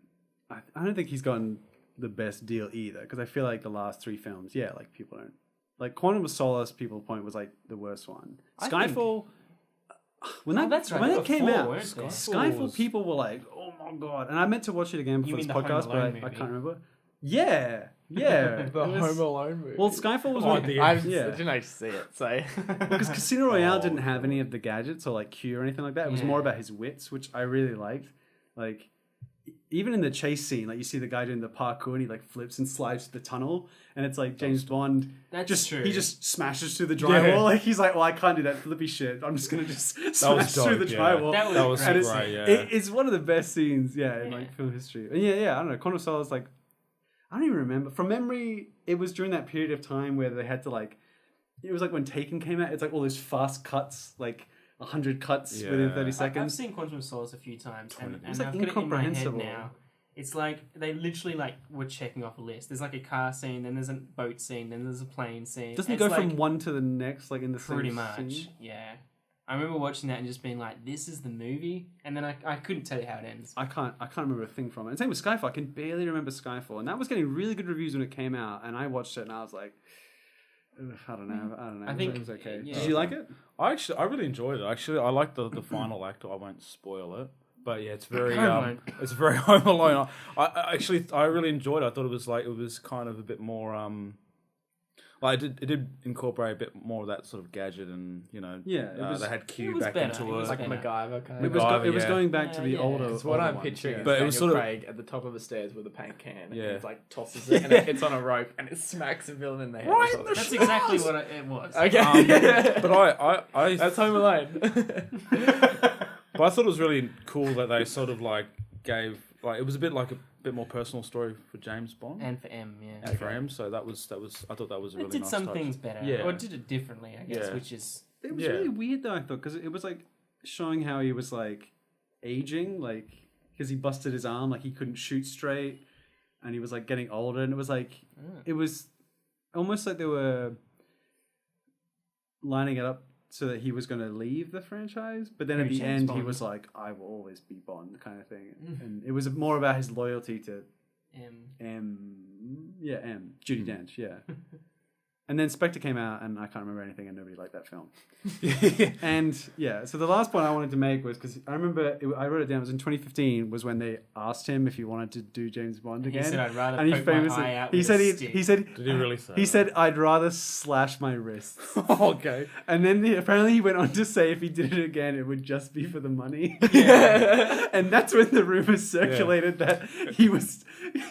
I don't think he's gotten the best deal either because I feel like the last 3 films, like people don't. Like Quantum of Solace, people's point was like the worst one. Skyfall, when it came out, Skyfall, people were like, "Oh my god!" And I meant to watch it again before this podcast, but I can't remember. Yeah. The Home Alone movie. Well, Skyfall was I didn't actually see it, so because Casino Royale didn't have any of the gadgets or like Q or anything like that. It was more about his wits, which I really liked. Like. Even in the chase scene, like you see the guy doing the parkour and he like flips and slides to the tunnel, and it's like James Bond. That's true. He just smashes through the drywall. Yeah. Like he's like, well, I can't do that flippy shit. I'm just gonna just smash through the drywall. That was great. It's one of the best scenes, in like film history. And I don't know. Quantum of Solace, like, I don't even remember from memory. It was during that period of time where they had to like. It was like when Taken came out. It's like all those fast cuts, like. 100 cuts within 30 seconds. I've seen Quantum of Solace a few times, and it's I've got it in my head now. It's like they literally like were checking off a list. There's like a car scene, then there's a boat scene, then there's a plane scene. Doesn't it go from one to the next, like in the same pretty much? Scene? Yeah. I remember watching that and just being like, "This is the movie," and then I couldn't tell you how it ends. I can't remember a thing from it. And same with Skyfall. I can barely remember Skyfall, and that was getting really good reviews when it came out. And I watched it, and I was like. I don't know. I think it was okay. Did you like it? I really enjoyed it. Actually, I liked the final act. I won't spoil it. But yeah, it's very Home Alone. it's very Home Alone. I actually I really enjoyed it. I thought it was kind of a bit more like it did incorporate a bit more of that sort of gadget and they had Q was back better. into It was it. Like MacGyver kind It of. was, it was yeah. going back to the Yeah. older. It's what older I'm ones, picturing. yeah. But it was sort of- Craig at the top of the stairs with a paint can, and Yeah. he's like tosses it, and it's on a rope, and it smacks a villain in the head. or Right in something. the That's exactly what it was. Okay, But I that's Home Alone. But I thought it was really cool that they sort of like gave like it was a bit more personal story for James Bond And for M, yeah. and for him. So that was I thought that was a really It did nice some touch. things better. Yeah. Or it did it differently, I guess, Yeah. which is... It was Yeah. really weird though, I thought, because it was like showing how he was like aging, like because he busted his arm, like he couldn't shoot straight, and he was like getting older, and it was like it was almost like they were lining it up so that he was going to leave the franchise, but then at Maybe the James end he Bond. was like, "I will always be Bond," kind of thing, and it was more about his loyalty to M. Judi Dench, yeah. And then Spectre came out, and I can't remember anything, and nobody liked that film. And yeah, so the last point I wanted to make was because I remember I wrote it down. It was in 2015 was when they asked him if he wanted to do James Bond He again. said, "I'd rather and he poke my famously eye out he with said a he stick." said Did he really say? he said I'd rather slash my wrists. okay. And then apparently he went on to say if he did it again, it would just be for the money. And that's when the rumors circulated that he was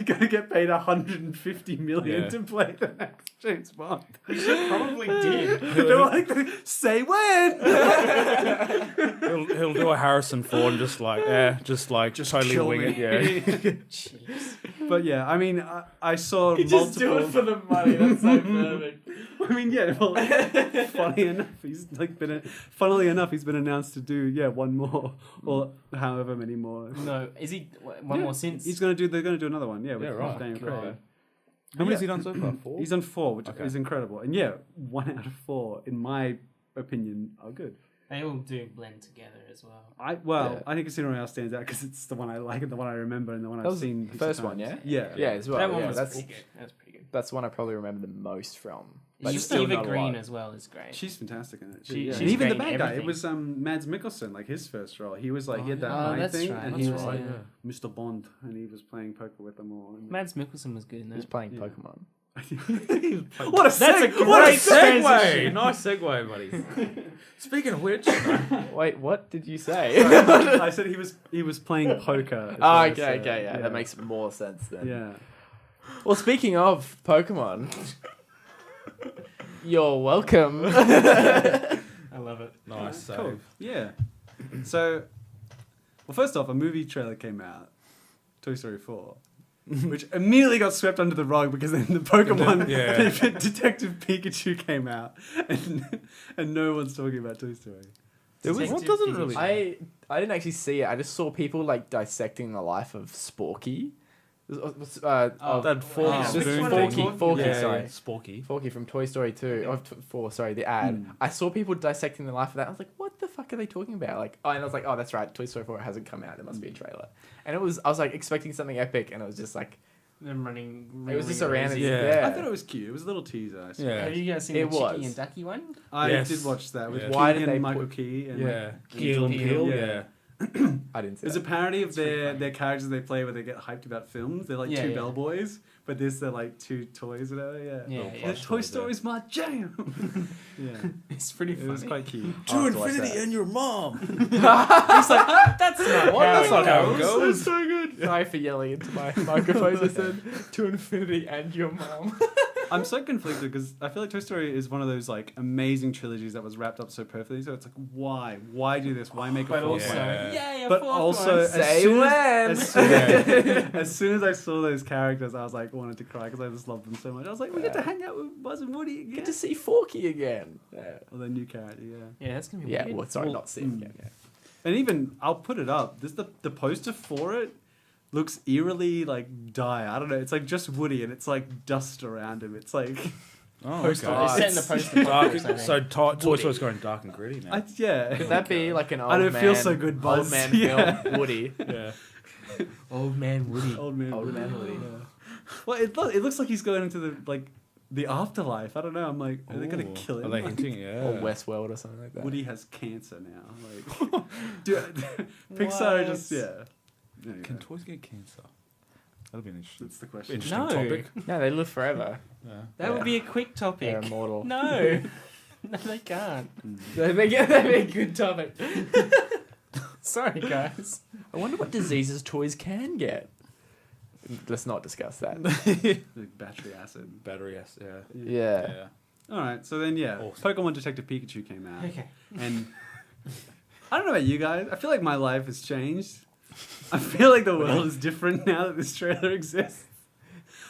going to get paid 150 million Yeah. to play the next James Bond. Probably did. They were like, say when. He'll do a Harrison Ford, just totally kill wing me. it. Yeah. Jeez. But yeah, I mean, I saw You just do it for multiple. the money. That's so perfect. I mean, yeah. Well, funny enough, he's like funnily enough, he's been announced to do one more or however many more. No, is he one more since? They're going to do another one. Yeah, with Yeah, right. Daniel God. Craig. How many has he done so far? 4? He's done 4, which Okay. is incredible. And yeah, 1 out of 4, in my opinion, are good. They all do blend together as well. I think Casino Royale stands out because it's the one I like and the one I remember and the one I've was seen. the first one, times. yeah? Yeah. As well. That one yeah, was that's pretty good. That was pretty good. that's the one I probably remember the most from. But Eva still not a Green lot. as well is great. She's fantastic in it. She's And even the great in bad guy. It everything. was Mads Mikkelsen, like his first role. He was like, he had that Oh, eye that's thing, right, and that's he was right, like yeah. Mr. Bond, and he was playing poker with them all. And Mads Mikkelsen was good in He was that. playing Yeah. Pokemon. What a That's a segue! great What a transition. segue! Nice segue, buddy. Speaking of which, Wait, what did you say? I said he was playing poker. is what Oh, I okay, said. yeah. That makes more sense then. Yeah. Well, speaking of Pokemon, you're welcome. I love it. nice save. Cool. Yeah. So, well, first off, a movie trailer came out, Toy Story 4, which immediately got swept under the rug because then the Pokemon Yeah. Detective Pikachu came out, and no one's talking about Toy Story. What doesn't really? I didn't actually see it. I just saw people like dissecting the life of Sporky. that fork Oh, spoon which one are they thing. talking Forky, Yeah, sorry. yeah, Sporky. Forky from Toy Story 2, or 4, sorry, the ad. I saw people dissecting the life of that. I was like, what the fuck are they talking about? Like, and I was like, oh, that's right, Toy Story 4 hasn't come out. There must be a trailer. And I was like expecting something epic, and it was just like, Them running. it was just a random. Yeah. Yeah. I thought it was cute. It was a little teaser. I suppose. Yeah. Have you guys seen It the Chicky was. and Ducky one? I Yes. did watch that with Yeah. Keegan Why did they and Michael put- Key. And Yeah. Keel and Peele. Yeah. I didn't see There's that. a parody of It's pretty funny. their characters they play where they get hyped about films. They're like Yeah, two yeah. bellboys, but they're like two toys or whatever. Yeah. Yeah, Little yeah. plush Toy toys, Story's my jam. Yeah. It's pretty It funny. was quite cute. I'll have to watch that. and your mom. That's not That's not how it goes. That's so good. Sorry for yelling into my microphone. I said to infinity and your mom. I'm so conflicted because I feel like Toy Story is one of those like amazing trilogies that was wrapped up so perfectly. So it's like, why do this? Why make a But fourth also, one? Yeah. yay, a But fourth also, one. Say as soon as I saw those characters, I was like, wanted to cry because I just loved them so much. I was like, we get to hang out with Buzz and Woody again. Get to see Forky again. Yeah. Well, their new character, yeah. Yeah, that's gonna be Yeah. weird. Well, sorry, Well, not see again. Yeah. And even I'll put it up. This the poster for it looks eerily like dire. I don't know. It's like just Woody and it's like dust around him. It's like Oh, Poster okay. They're art. setting the poster Dark, I think. so Toy Story's going dark and gritty now. yeah. Could that be like an old I don't man? feel so good, Buzz. Old man Yeah. film, Woody. Yeah. Old man Woody. Old man. Old Woody. man Woody. Yeah. Well, it looks like he's going into the like the afterlife. I don't know. I'm like, are they gonna Ooh. kill him? Are they Like, hinting? Yeah. Or Westworld or something like that. Woody has cancer now. Like, Pixar What? just Anyway, Can toys get cancer? That'd be an interesting. that's the question. Interesting No. topic. No, they live forever. Yeah. That would be a quick They're topic. immortal. No. No, they can't. That'd be a good topic. Sorry, guys. I wonder what diseases toys can get. Let's not discuss that. Like battery acid. Battery S. Yeah. Yeah. Yeah. All right. So then, Awesome. Pokemon Detective Pikachu came out, Okay. and I don't know about you guys. I feel like my life has changed. I feel like the world is different now that this trailer exists.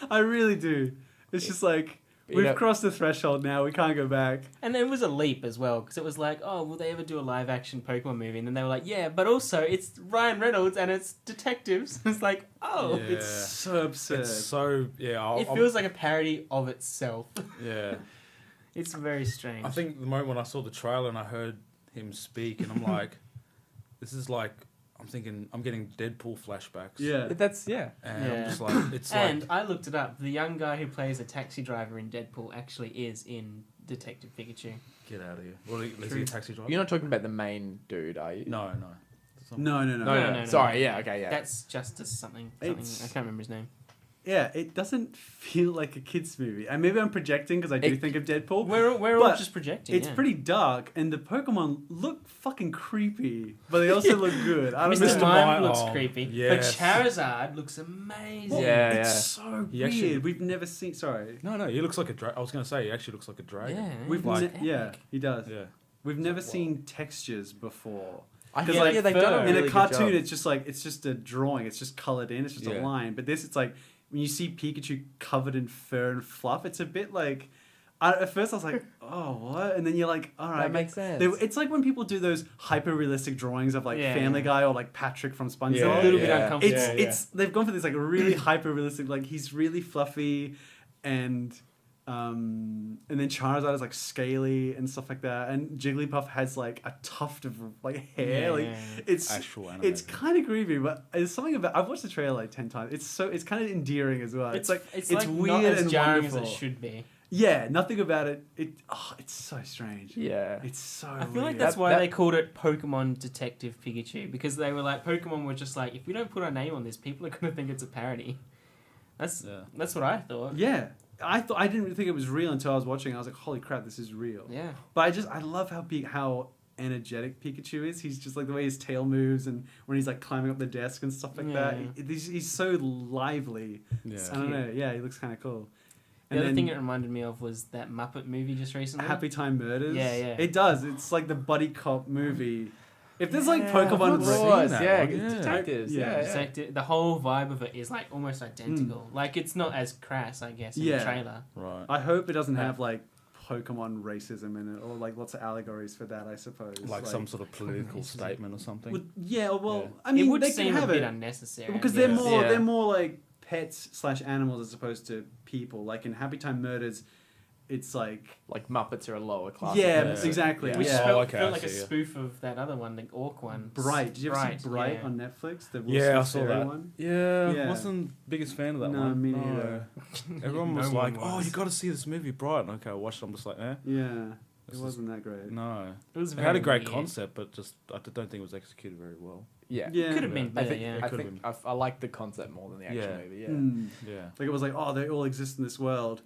I really do. It's just like You we've know- crossed the threshold now. We can't go back. And it was a leap as well, because it was like, oh, will they ever do a live-action Pokemon movie? And then they were like, yeah, but also it's Ryan Reynolds and it's detectives. It's like, oh. Yeah. It's so absurd. It's so It feels like a parody of itself. Yeah. It's very strange. I think the moment when I saw the trailer and I heard him speak, and I'm like, this is like, I'm thinking, I'm getting Deadpool flashbacks. Yeah. That's yeah. And Yeah. I'm just like, it's And like, I looked it up. The young guy who plays a taxi driver in Deadpool actually is in Detective Pikachu. get out of here. Well, is he a taxi driver? You're not talking about the main dude, are you? No. No. No. Sorry, yeah, okay, yeah. That's Justice something. It's- I can't remember his name. Yeah, it doesn't feel like a kid's movie. And maybe I'm projecting because I do think of Deadpool. We're all But just projecting. It's yeah. pretty dark, and the Pokemon look fucking creepy, but they also look good. I don't Mr. know. Mime looks Oh, creepy, yes. but Charizard looks amazing. Yeah. It's so He weird. actually- We've never seen. Sorry, No, he looks like a dragon. I was going to say, he actually looks like a dragon. Yeah, we've Like- yeah, he does. Yeah. We've never Wow. seen textures before. I 'Cause, feel like, they've done a in really In a good cartoon, job. it's just a drawing. It's just colored in. It's just a Yeah. line. But this, it's like when you see Pikachu covered in fur and fluff. It's a bit like. At first, I was like, "Oh, what?" And then you're like, "All right." That makes sense. It's like when people do those hyper realistic drawings of like Yeah. Family Guy or like Patrick from SpongeBob. Yeah, a little bit yeah. uncomfortable. It's they've gone for this like really hyper realistic, like he's really fluffy and then Charizard is like scaly and stuff like that, and Jigglypuff has like a tuft of like hair. Yeah, like yeah. it's Actual it's animation. kind of creepy, but there's something about I've watched the trailer like 10 times. It's kind of endearing as well. It's like it's like weird not as and jarring wonderful. as it should be. Yeah, nothing about it. It's so strange. Yeah. It's so. I feel like weird. that's why That- they called it Pokemon Detective Pikachu, because they were like, Pokemon were just like, if we don't put our name on this, people are gonna think it's a parody. That's what I thought. Yeah, I didn't really think it was real until I was watching. I was like, holy crap, this is real. Yeah. But I love how energetic Pikachu is. He's just like the way his tail moves and when he's like climbing up the desk and stuff like that. Yeah. He's so lively. Yeah. I don't know. Yeah, he looks kind of cool. The other thing it reminded me of was that Muppet movie just recently. Happy Time Murders. Yeah, yeah. It does. It's like the buddy cop movie. If there's like Yeah, Pokemon, of course, that yeah, one, yeah. detectives, Yeah. Detective, the whole vibe of it is like almost identical. Like it's not as crass, I guess, in Yeah. the trailer. Right. I hope it doesn't Yeah. have like Pokemon racism in it or like lots of allegories for that. I suppose Like some sort of political statement or something. Well, yeah, well, Yeah. I mean, it would they seem can have a bit it. unnecessary. Because I they're guess. more Yeah. they're more like pets / animals as opposed to people. Like in Happy Time Murders, it's like Like Muppets are a lower class. yeah, Yeah. exactly. Yeah. Which Yeah. Oh, felt, okay, felt I like a see, yeah. spoof of that other one, the Orc one. Bright. Did you ever see Bright yeah. on Netflix? The Will Yeah, I Smith saw fairy that. one. Yeah, Yeah. wasn't biggest fan of that No, one. me neither. Everyone was No like, one "Oh, was. you got to see this movie, Bright." Okay, I watched it. I'm just like, eh. Yeah, it This is- wasn't that great. No, It was it had a very great weird. concept, but just I don't think it was executed very well. Yeah. Yeah, Could have been I better, think, yeah. I, Could've think I like the concept more than the actual Yeah. movie. Yeah. Mm. Yeah, Like it was like, oh, they all exist in this world,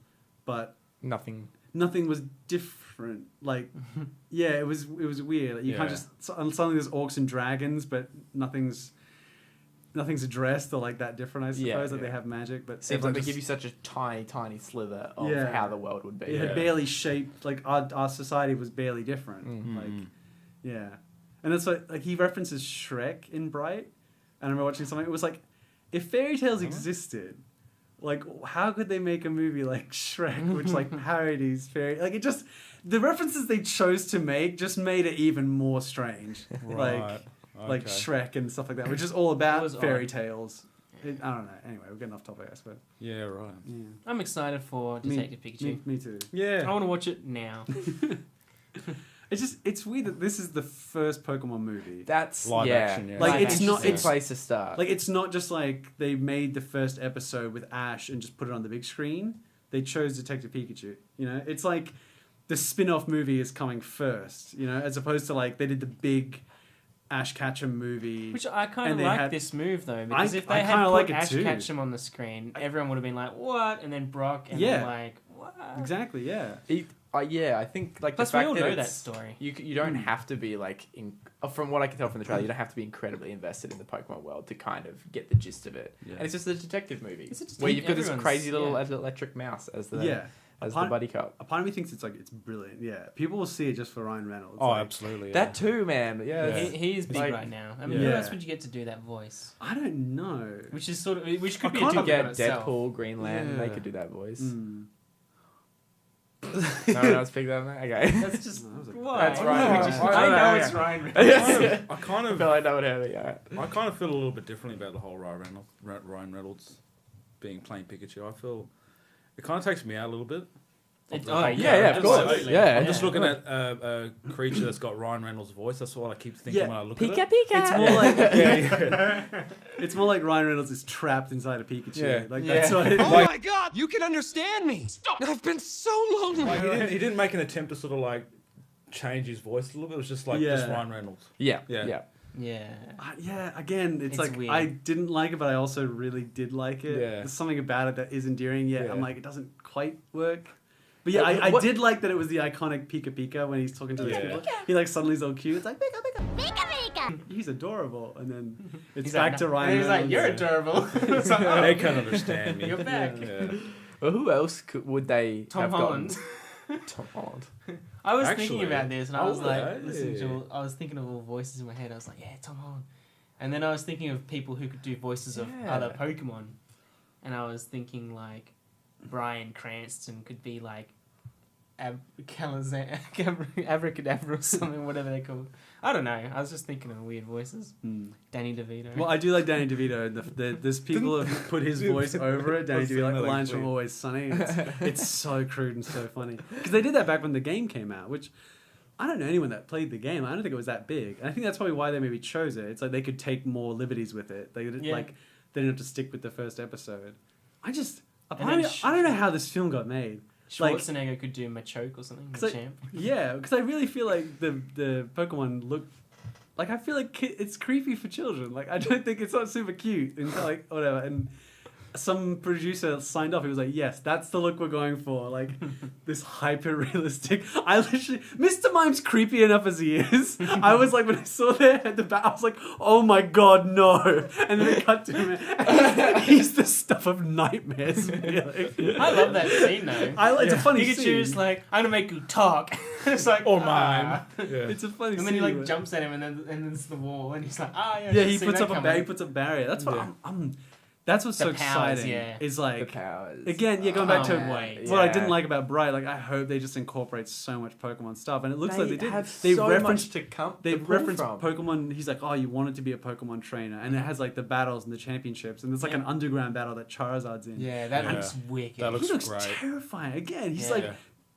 but Nothing. nothing was different. Like, yeah, it was weird. Like, you can't Yeah. just suddenly there's orcs and dragons, but nothing's addressed or like that different. I suppose Yeah, that they yeah. have magic, but Seems like everyone they just- give you such a tiny slither of Yeah. how the world would be. it had Yeah. barely shaped. Like our society was barely different. Mm. Like, yeah, and that's like he references Shrek in Bright. And I remember watching something. It was like, if fairy tales existed, like how could they make a movie like Shrek, which like parodies fairy? Like it just the references they chose to make just made it even more strange. right. Like Okay. Shrek and stuff like that, which is all It about was fairy odd. tales. I don't know. Anyway, we're getting off topic, I suppose. Yeah, right. Yeah. I'm excited for Detective Pikachu. Me too. I Yeah, want to watch it now. It's weird that this is the first Pokemon movie. That's Live yeah. action, yeah. Like, Live it's action. not- a good it's- place to start. Like it's not just like they made the first episode with Ash and just put it on the big screen. they chose Detective Pikachu. You know, it's like the spin-off movie is coming first. You know, as opposed to like they did the big Ash Ketchum movie. Which I kind of like this move though, because if they I had kinda put like it Ash too. Ketchum on the screen, everyone would have been like, "What?" And then Brock, and then like, "What?" Exactly. Yeah. Yeah, I think like Plus, the we fact all that know it's- that story. You don't have to be like from what I can tell from the trailer, you don't have to be incredibly invested in the Pokemon world to kind of get the gist of it. Yeah. And it's just a detective movie It's a detective- where you've got this everyone's- crazy little yeah. electric mouse as the A the part- buddy cop. A part of me thinks it's brilliant. Yeah, people will see it just for Ryan Reynolds. Oh, Like, absolutely. Yeah. That too, man. Yeah, Yeah. He is big Like- right now. I mean, Yeah. who else would you get to do that voice? I don't know. Which is sort of which could I be a kinda topic get on itself. Deadpool, Green Lantern. They Yeah. could do that voice. Mm. No one else picked that up. Okay. That's just No, that was a- why. That's right. I know it's Ryan Reynolds. I kind I of feel like that would hurt it. Yeah. I kind of feel a little bit differently about the whole Ryan Reynolds being playing Pikachu. I feel it kind of takes me out a little bit. Of course. absolutely. Yeah. I'm just looking at a creature that's got Ryan Reynolds' voice. That's what I keep thinking Yeah. when I look at it. It's more like Yeah. it's more like Ryan Reynolds is trapped inside a Pikachu. Yeah. Like Yeah. that's what. It, Oh my God! You can understand me. I've been so lonely. Like, he didn't make an attempt to sort of like change his voice a little bit. It was just like Yeah. just Ryan Reynolds. Yeah. Yeah. Yeah. Yeah. yeah. Again, it's like weird. I didn't like it, but I also really did like it. Yeah. There's something about it that is endearing. Yet Yeah. I'm like, it doesn't quite work. But yeah, I did like that it was the iconic Pika Pika when he's talking to these Yeah. people. He like suddenly is all cute. It's like Pika Pika. Pika Pika! He's adorable, and then it's He's back like, to Ryan. He's like, Reynolds. "You're adorable." It's like, "Oh, They can't understand me. You're back. Yeah. Well, who else would they Tom have Holland. gotten? Tom Holland. I was Actually, thinking about this, and I oh, was like, yeah. listening to I was thinking of all voices in my head. I was like, yeah, Tom Holland. And then I was thinking of people who could do voices of Yeah. other Pokemon. And I was thinking, like, Bryan Cranston could be, like, Abracadabra or something, whatever they're called. I don't know. I was just thinking of weird voices. Hmm. Danny DeVito. Well, I do like Danny DeVito. There's people who put his voice over it. Danny That's DeVito, like the another lines from tweet. Always Sunny. It's so crude and so funny. Because they did that back when the game came out, which I don't know anyone that played the game. I don't think it was that big. And I think that's probably why they maybe chose it. It's like they could take more liberties with it. They didn't, Yeah. like they didn't have to stick with the first episode. I just And I then don't know how this film got made. Like, Schwarzenegger could do Machoke or something. 'cause I- Machamp. yeah, because I really feel like the Pokemon look like I feel like it's creepy for children. Like I don't think it's not super cute and like whatever. And some producer signed off. He was like, "Yes, that's the look we're going for." Like this hyper realistic. I literally Mr. Mime's creepy enough as he is. I was like when I saw that at the back, I was like, "Oh my god, no!" And then it cut to him. And he's the stuff of nightmares. Really. I love that scene, though. It's a funny Pikachu's scene. like, "I'm gonna make you talk." It's like, Or "Ah." mime. Yeah. It's a funny And scene. then he like where- jumps at him, and then it's the wall, and he's like, "Ah, yeah." Yeah, I he should've puts seen up that a coming." he puts up barrier. That's what Yeah. that's what's so The powers, exciting. yeah. Is The like powers. again, yeah, going back to Oh, wait. what I Yeah. didn't like about Bright. Like I hope they just incorporate so much Pokemon stuff, and it looks like they did. have They so referenced much to come. they to pull reference from. Pokemon. He's like, oh, you wanted to be a Pokemon trainer, and it has like the battles and the championships, and there's like Yeah. an underground battle that Charizard's in. Yeah, that Yeah. looks wicked. That He looks looks great. terrifying. Again, he's Yeah. like, Yeah.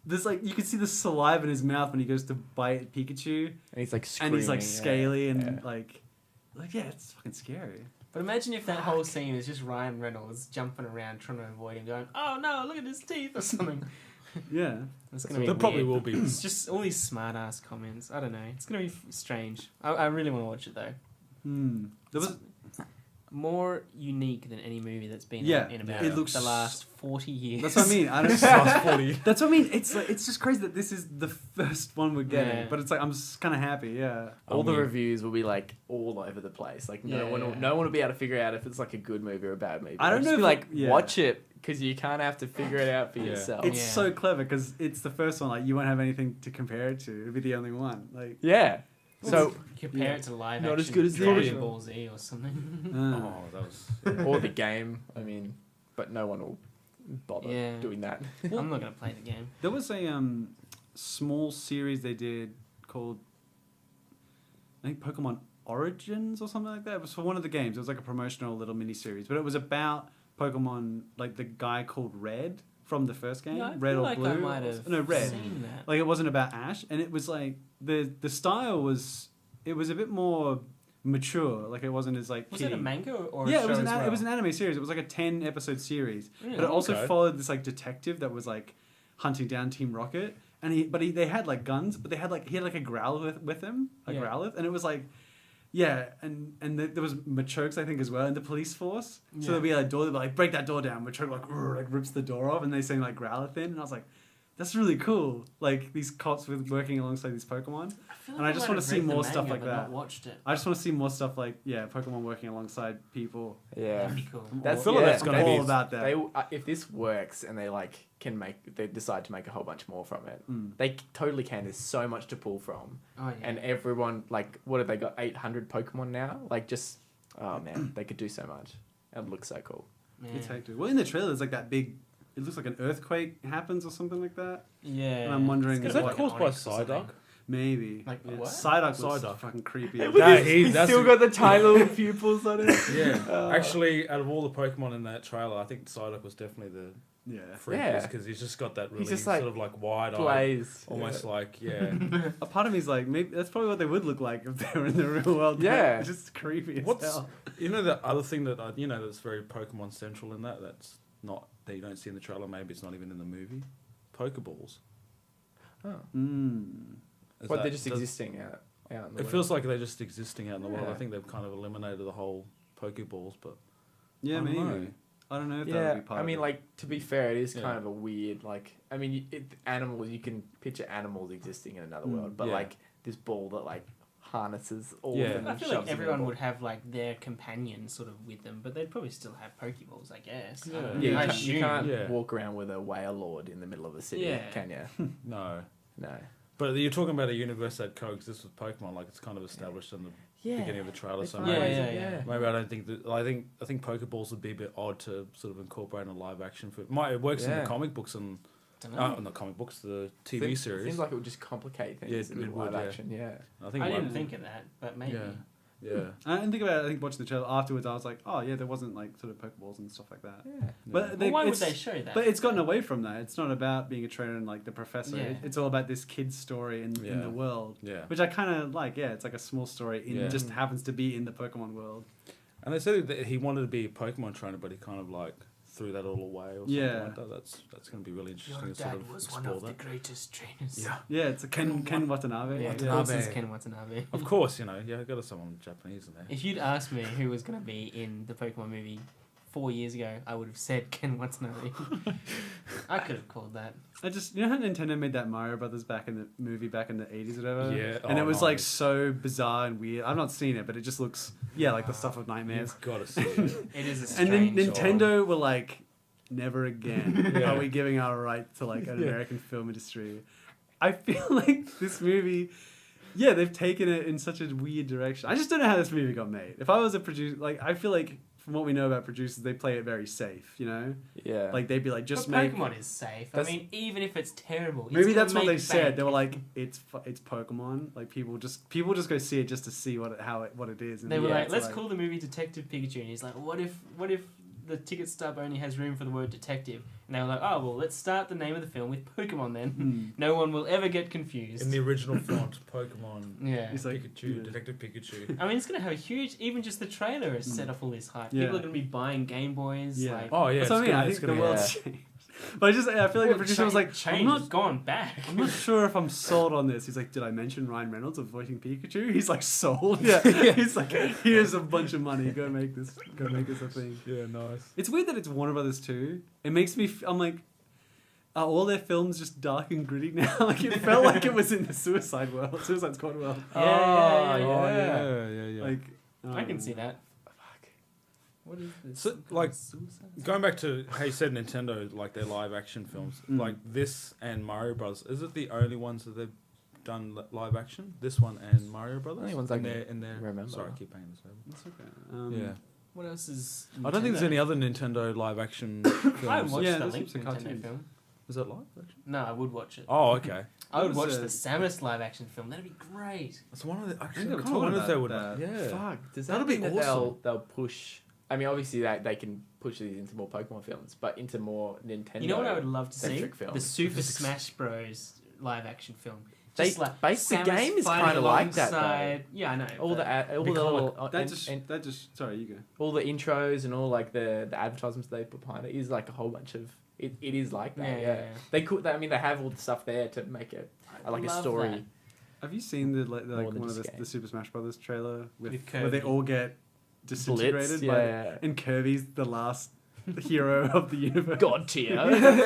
there's like you can see the saliva in his mouth when he goes to bite Pikachu, And he's like and screaming. he's like scaly and yeah. like yeah, it's fucking scary. But imagine if that whole scene is just Ryan Reynolds jumping around trying to avoid him, going, "Oh no, look at his teeth" or something. Yeah. It's gonna be. There probably weird. will be. It's just all these smart ass comments. I don't know. It's gonna be strange. I really want to watch it though. There was More unique than any movie that's been Yeah, out in about it looks- the last 40 years. That's what I mean. I don't. That's what I mean. It's like, it's just crazy that this is the first one we're getting. Yeah. But it's like I'm kind of happy. Yeah. All the Yeah. reviews will be like all over the place. Like no one will be able to figure out if it's like a good movie or a bad movie. I don't It'll know just be if like yeah. watch it because you can't have to figure it out for Yeah. yourself. It's Yeah. so clever because it's the first one. Like you won't have anything to compare it to. It'll be the only one. Like. Yeah. So Compare Yeah. it to live Not action as good as the Dragon original. Ball Z or something. Oh, that was. or the game. I mean, but no one will bother Yeah. doing that. I'm not gonna play the game. There was a small series they did called I think Pokemon Origins or something like that. It was for one of the games. It was like a promotional little mini series, but it was about Pokemon, like the guy called Red from the first game, Yeah, I Red feel or like Blue. I might have No, Red. seen that. Like it wasn't about Ash, and it was like the style was it was a bit more mature. Like it wasn't as like Was kiddie. it a manga or Yeah, a show as well? it was an anime series. It was like a 10-episode series, Really? but it also Okay. followed this like detective that was like hunting down Team Rocket, and they had like guns, but he had like a Growlithe with him, a Yeah. Growlithe, and it was like. Yeah, and there was Machokes, I think, as well in the police force. So Yeah. there'll be a door, they'll be like, break that door down. Machoke like rips the door off, and they sing like Growlithe in, and I was like, that's really cool. Like these cops with working alongside these Pokemon. I feel and I just wanna might have see read the more stuff manga, like but that. Not watched it. I just want to see more stuff like Pokemon working alongside people. Yeah. That'd be cool. That's I feel like that's I'm gonna all be about that. They if this works and they decide to make a whole bunch more from it, they totally can. There's so much to pull from, Oh yeah. and everyone like what have they got 800 Pokemon now? Like just oh man, they could do so much. It looks so cool. Man. It's hectic. Well, in the trailer, there's like that big. It looks like an earthquake happens or something like that. Yeah. And I'm wondering, It's Is gonna that be like caused by Onyx or something. Psyduck? Maybe. Like yeah. what? Psyduck looks Psyduck. fucking creepy. Yeah, He's that's still got the tiny little pupils on it. Yeah, actually, out of all the Pokemon in that trailer, I think Psyduck was definitely the Yeah. freakiest because he's just got that really just, like, sort of like wide eye, Blaze. almost like A part of me's like, maybe that's probably what they would look like if they were in the real world. Yeah. It's just creepy as What's hell. you know the other thing that that's very Pokemon central in that's not that you don't see in the trailer. Maybe it's not even in the movie. Pokeballs. Oh. Is What that- they're just does- existing out in the It world. feels like they're just existing out in the world. Yeah. I think they've kind of eliminated the whole Pokeballs, but Yeah, I don't maybe. know. I don't know if that Yeah, would be part I of mean, it. like to be fair, it is Yeah. kind of a weird like. I mean, animals. You can picture animals existing in another world, but yeah. like this ball that like harnesses all Yeah. of them. I and feel shoves like them in a everyone ball. would have like their companion sort of with them, but they'd probably still have Pokeballs, I guess. Yeah. I don't know. Yeah, I you assume. can't Yeah. walk around with a whale lord in the middle of the city, Yeah. can you? no. No. But you're talking about a universe that coexists with Pokemon, like it's kind of established in the beginning of the trailer. They So find maybe, ways Yeah, of- yeah. maybe I don't think that. I think Pokeballs would be a bit odd to sort of incorporate in a live action film. It works in Yeah. the comic books and Dunno. not comic books, the TV series. Seems like it would just complicate things Yeah, in it would, live yeah. action. Yeah. I think I like- didn't think of that, but maybe. Yeah. I didn't think about it. I think watching the trailer afterwards, I was like, oh yeah, there wasn't like sort of Pokeballs and stuff like that. Yeah. But Well, why would it's- they show that? But it's gotten away from that. It's not about being a trainer and like the professor. Yeah. It's all about this kid's story in Yeah. the world. Yeah. Which I kind of like. Yeah, it's like a small story. Yeah. Just happens to be in the Pokemon world. And they said that he wanted to be a Pokemon trainer, but he kind of like threw that all away or something Yeah. like that. That's going to be really interesting Your to sort dad of was one explore of the that. greatest trainers. Yeah. Yeah, it's a Ken Watanabe. Yeah, of Watanabe. course it's Ken Watanabe. Of course, got to someone Japanese in there. If you'd asked me who was going to be in the Pokemon movie 4 years ago, I would have said Ken Watanabe. I could have called that. I just how Nintendo made that Mario Brothers back in the movie back in the 80s or whatever. Yeah, and oh, it was like nice. so bizarre and weird. I've not seen it, but it just looks like the stuff of nightmares. You've got to see it. It is a And strange... then Nintendo were like, never again Yeah. are we giving our right to like an American film industry. I feel like this movie, they've taken it in such a weird direction. I just don't know how this movie got made. If I was a producer, like I feel like from what we know about producers, they play it very safe, Yeah. Like they'd be like, But just make. Pokemon is safe. That's- I mean, even if it's terrible, it's Maybe gonna that's what make they said. bank. They were like, it's Pokemon. Like people just go see it just to see what it is. And They were Yeah, like, it's let's call the movie Detective Pikachu, and he's like, what if the ticket stub only has room for the word detective? And they were like, oh well, let's start the name of the film with Pokemon then. No one will ever get confused. In the original font, Pokemon, Yeah. It's like, Pikachu, Detective Pikachu. I mean, it's going to have a huge... Even just the trailer has set off all this hype. Yeah. People are going to be buying Game Boys. Yeah. Like, Oh yeah, That's what I mean. I it's think the gonna be- world's changed. But I feel like the producer was like, change I'm not has gone back. I'm not sure if I'm sold on this. He's like, did I mention Ryan Reynolds of voicing Pikachu? He's like, sold. Yeah. He's like, here's a bunch of money. Go make this a thing. Yeah, nice. It's weird that it's Warner Brothers too. It makes me. I'm like, are all their films just dark and gritty now? Like it felt like it was in the Suicide Squad world. Yeah. Like I can see that. What is this? So, like, going back to how you said Nintendo, like their live action films, like this and Mario Bros. Is it the only ones that they've done live action? This one and Mario Brothers. Only ones I in can their remember. Sorry, I keep banging this over. That's okay. Yeah, What else is... I don't think there's Nintendo? any other Nintendo live action I films. watched Yeah, the there's Link some Nintendo cartoons. film. Is that live action? No, I would watch it. Oh, okay. I would That watch was the a- Samus live action film. That'd be great. That's one of the. they Actually, I were kind of talking wonder if they would. about that. Yeah. Fuck. Does That'd that be mean that awesome. they'll push... I mean, obviously they can push these into more Pokemon films, but into more Nintendo. You know what I would love to see? centric films. The Super Smash Bros. Live action film. Just like the Samus game is fighting kind of like that. alongside- Yeah, I know. All but- the little That just sorry, you go. all the intros and all like the advertisements they put behind it is like a whole bunch of it is like that. Yeah. They could. I mean, they have all the stuff there to make it like a love story. that. Have you seen the More than one of just game. the Super Smash Brothers trailer With where they Kirby. all get disintegrated? Blitz, by yeah. and Kirby's the last hero of the universe. God tier.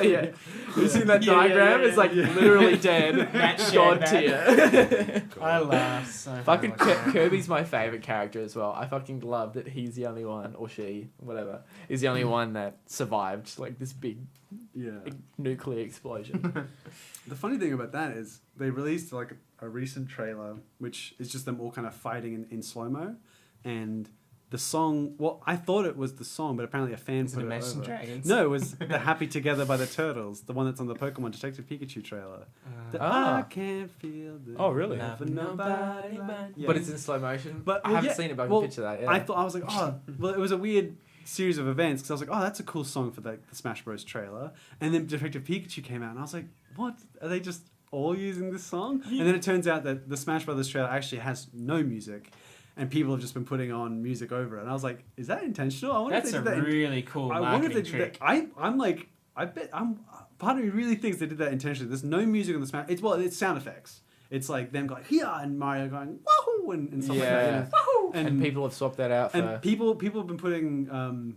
Yeah. You seen that diagram? yeah, It's like yeah. literally dead. That shit, God man. tier. I laugh so Fucking hard watching that. Kirby's my favorite character as well. I fucking love that he's the only one, or she, whatever, is the only one that survived like this big Yeah. nuclear explosion. The funny thing about that is they released like a recent trailer, which is just them all kind of fighting in slow mo, and the song. Well, I thought it was the song, but apparently a fan Is it put it Imagine over. Dragons? No, it was the "Happy Together" by the Turtles, the one that's on the Pokemon Detective Pikachu trailer. The Ah. I can't feel the Oh, really? love Love of nobody but Yeah. But it's in slow motion. But I well, haven't yeah, seen it, but I can well, picture that. Yeah. I was like, oh, well, it was a weird series of events because I was like, oh, that's a cool song for the Smash Bros. Trailer, and then Detective Pikachu came out, and I was like, what? Are they just all using this song? And then it turns out that the Smash Brothers trailer actually has no music, and people have just been putting on music over it. And I was like, is that intentional? I wonder That's if they a did that. really cool I wonder if they marketing did trick. that. I'm like, I bet part of me really thinks they did that intentionally. There's no music on the Smash. It's sound effects. It's like them going here and Mario going wahoo and stuff like that. You know? and people have swapped that out for. And people have been putting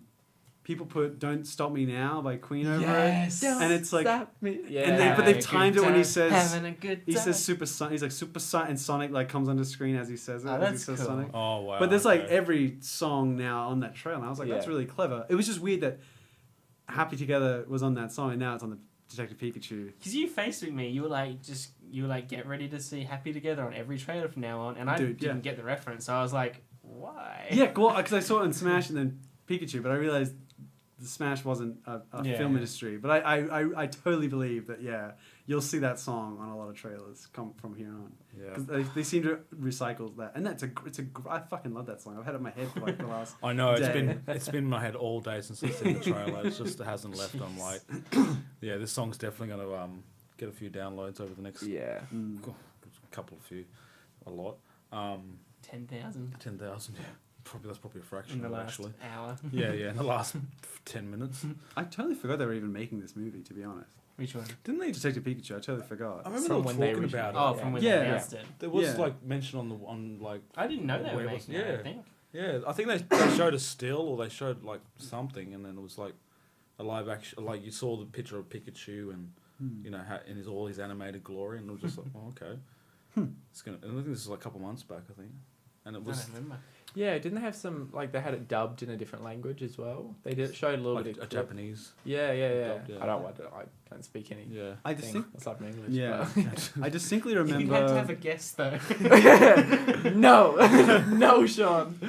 people put "Don't Stop Me Now" by Queen over it, and it's like, Yeah. but they've Having a timed good it when he time, says having a good he time. says super Son. He's like super Son, and Sonic like comes on the screen as he says it. Oh, as he that's says cool. Sonic. Oh wow! But there's like okay. every song now on that trailer. And I was like, that's Yeah. really clever. It was just weird that "Happy Together" was on that song, and now it's on the Detective Pikachu. Because you Facebooked me, you were like, get ready to see Happy Together on every trailer from now on, and I Dude, didn't yeah. get the reference, so I was like, why? Yeah, well, because I saw it in Smash and then Pikachu, but I realized the Smash wasn't a Yeah. film industry. But I totally believe that, yeah, you'll see that song on a lot of trailers come from here on. Yeah. Because they seem to recycle that. And I fucking love that song. I've had it in my head for like the last I know day. it's been in my head all day since I've seen the trailer. It just hasn't left. I'm like, yeah, this song's definitely gonna get a few downloads over the next Yeah. a lot. 10,000 10,000. Yeah, that's probably a fraction in the of it, last actually. hour. Yeah, in the last 10 minutes. I totally forgot they were even making this movie, to be honest. Which one? Didn't they? Detective Pikachu, I totally forgot. I remember From they when were they talking originally- about Oh, it. from when Yeah. they announced it. There was Yeah. like mention on like I didn't know they were Where making was- it, I yeah. think. yeah. I think they showed a still or they showed like something, and then it was like a live action. Like you saw the picture of Pikachu and you know in all his animated glory, and it was just like, oh, okay. It's gonna. And I think this is like a couple months back, I think, and it I was don't remember. Yeah, didn't they have some like they had it dubbed in a different language as well? They did showed a little like bit a of Japanese. Yeah. dubbed, yeah. I don't speak any. Yeah. I distinct, aside from English. yeah, but- I distinctly You remember. had to have a guess though. no, no, Sean.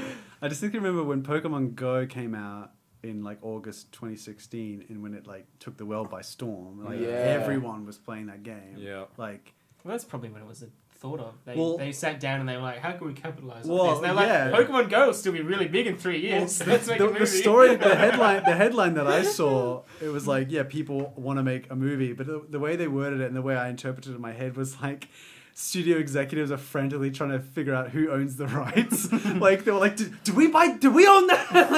I distinctly remember when Pokemon Go came out in like August 2016, and when it like took the world by storm. Like Yeah. everyone was playing that game. Yeah. Like, Well, that's probably when it was thought of. Well- They sat down and they were like, how can we capitalize Well, on this? And they're like, yeah. Pokemon Go will still be really big in 3 years. Well, Let's make a movie. the story, the headline that I saw, it was like, yeah, people want to make a movie, but the way they worded it and the way I interpreted it in my head was like, studio executives are frantically trying to figure out who owns the rights. Like they were like, do we own that?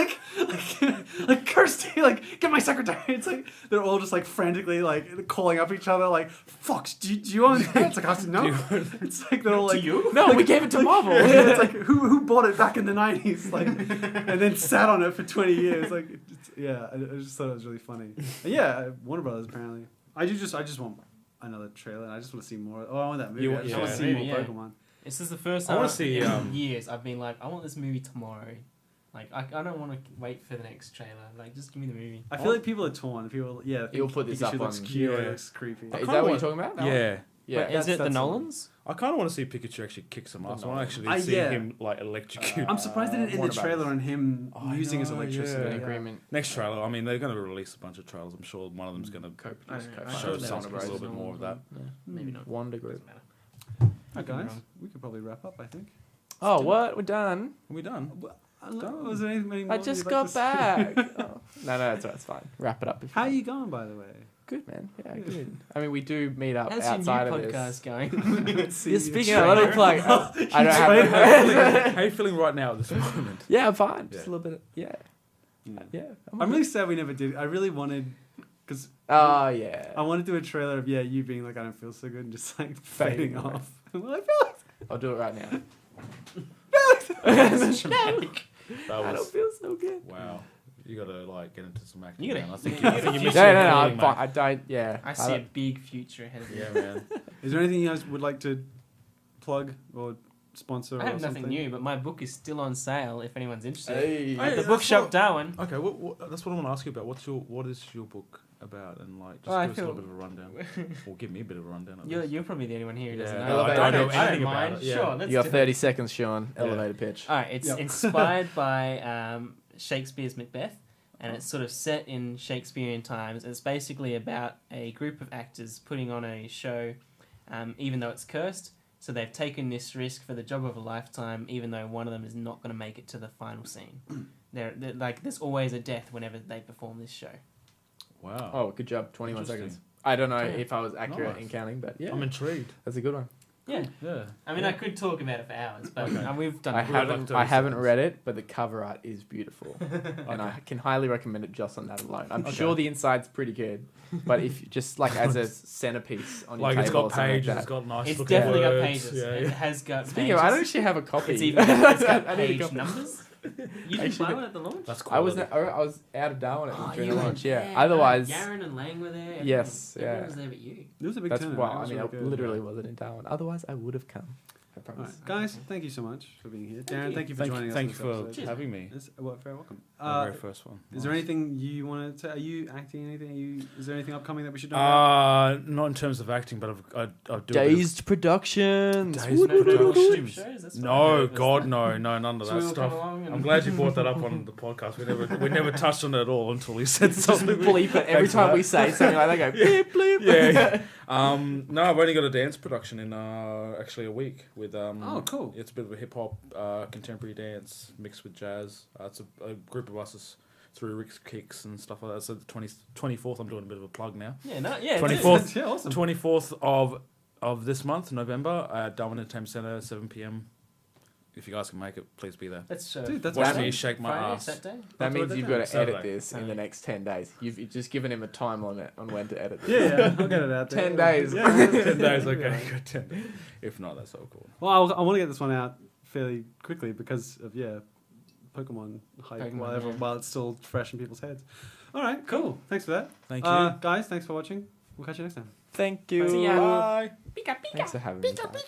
like Kirsty, like get my secretary. It's like they're all just like frantically like calling up each other like, fuck, do you own that? It's like I said, no. It's like they're all like, you? No, we gave it to Marvel. yeah, it's like who bought it back in the 90s, like, and then sat on it for 20 years. Like, I just thought it was really funny. And yeah, Warner Brothers apparently. I just want another trailer, and I just want to see more. Oh, I want that movie. You I want- just yeah. want to see more Yeah. Pokemon. This is the first I time wanna see, in years I've been like, I want this movie tomorrow. Like, I don't want to wait for the next trailer. Like, just give me the movie. I feel like people are torn. People, yeah, think You'll put this Pikachu up looks on- cute. Yeah. It looks creepy. Is kinda that what you're want- talking about? That one? Yeah. Yeah. Wait, is it the that's the one. Nolans? I kind of want to see Pikachu actually kick some ass. I want to actually I- see yeah. him like electrocute. I'm surprised they didn't end Warner the trailer Brothers. on him I using his know, electricity. yeah. An agreement. Next trailer. I mean, they're going to release a bunch of trailers. I'm sure one of them's going to Co-produced, I don't know. show Sure, something that's a little bit more of that. Maybe not. Wonder Group. Doesn't matter. Hi Could be guys, wrong. we could probably wrap up. I think. Oh, what? We're done. Are we done? Was there anything more I you'd just like got to say? back. Oh. No, that's right. It's fine. Wrap it up. How are you going, by the way? Good, man. Yeah, good. I mean, we do meet up How's outside your of new this. podcast going? Yeah, speaking of, let me plug. I don't have. How are you feeling right now at this moment? Yeah, I'm fine. Yeah. Just a little bit. Yeah. I'm really sad we never did. I really wanted, because Oh yeah. I want to do a trailer of you being like, I don't feel so good, and just like fading Fading off. I'm like, Felix, I'll do it right now. Felix. That I don't was feel so good. wow. You gotta like get into some acting. You gotta- man. I think you I think gotta- you No, missed no, your no. feeling, I'm fine. mate. I don't. Yeah. I see a big future ahead of you. Yeah, man. Is there anything you guys would like to plug or sponsor? I have or nothing something? new, but my book is still on sale if anyone's interested. Hey. At the that's bookshop what- Darwin. Okay, that's what I want to ask you about. What is your book about? And like, just Oh, I give us a feel- little bit of a rundown, or give me a bit of a rundown. at You're, least. you're probably the only one here who doesn't Yeah, know. no, I don't know anything about mind. it, yeah. Sure, let's You got do 30 seconds, Sean. Yeah. Elevator pitch. All right, it's Yep. inspired by Shakespeare's Macbeth, and it's sort of set in Shakespearean times. It's basically about a group of actors putting on a show, even though it's cursed. So they've taken this risk for the job of a lifetime, even though one of them is not going to make it to the final scene. They're like, there's always a death whenever they perform this show. Wow. Oh, good job. 21 Interesting. seconds. I don't know Yeah. if I was accurate Nice. in counting, but yeah, I'm intrigued. that's a good one. Yeah, Yeah. I mean, I could talk about it for hours, but Okay. we've done. I We've got like haven't 30 I haven't seconds. read it, but the cover art is beautiful, and I can highly recommend it just on that alone. I'm sure the inside's pretty good, but if just like as a centerpiece on your Like table it's or got something like pages, that. it's got nice. It's looking definitely got words, pages. Yeah, It yeah. has got Speaking pages. of, I don't actually have a copy. It's even it's got I need a page copy. numbers. You didn't Actually, buy one at the launch? That's I was quality. I was out of Darwin during the were launch. Yeah. there. Otherwise, Garen and Lang were there. Everyone, Yes, everyone yeah. was there but you. It was a big that's turnout. well. It I was mean, really I good. literally wasn't in Darwin. Otherwise, I would have come. I All promise. right, guys, thank you so much for being here. Darren, you. thank you for joining us. Thank on you this for episode. Cheers. having me. Very welcome. My very first one. Is there anything you want to? Are you acting? Anything? Is there anything upcoming that we should know? Not in terms of acting, but I do. a bit Dazed Productions. Dazed Woo, No, no, no, Productions. strip shows, that's of, what I heard no, was God, that. no, none of So that we'll stuff. come along and- I'm glad you brought that up on the podcast. We never touched on it at all until you said something. bleep it every Thanks for time that. we say something like that. Go bleep bleep. Yeah. No, I've only got a dance production in actually a week with Oh, cool. It's a bit of a hip hop contemporary dance mixed with jazz. It's a group of us is through Rick's Kicks and stuff like that. So the 24th, I'm doing a bit of a plug now. Yeah, no, yeah. 24th, Yeah, awesome. 24th of this month, November, at Darwin Entertainment Centre, 7 p.m. If you guys can make it, please be there. That's Dude, that's Watch awesome. me shake my Friday, ass. Saturday. That means you've got to Saturday. edit this in the next 10 days. You've just given him a time limit on when to edit this. Yeah, I'll get it out there. 10 days. Yeah. 10 days, okay. Good 10 days. If not, that's so cool. Well, I want to get this one out fairly quickly because of Pokemon hype Pokemon, while it's still fresh in people's heads. All right, cool. Thanks for that. Thank you. Guys. Thanks for watching. We'll catch you next time. Thank you. See ya. Bye. Pika, pika. Thanks for having me. guys.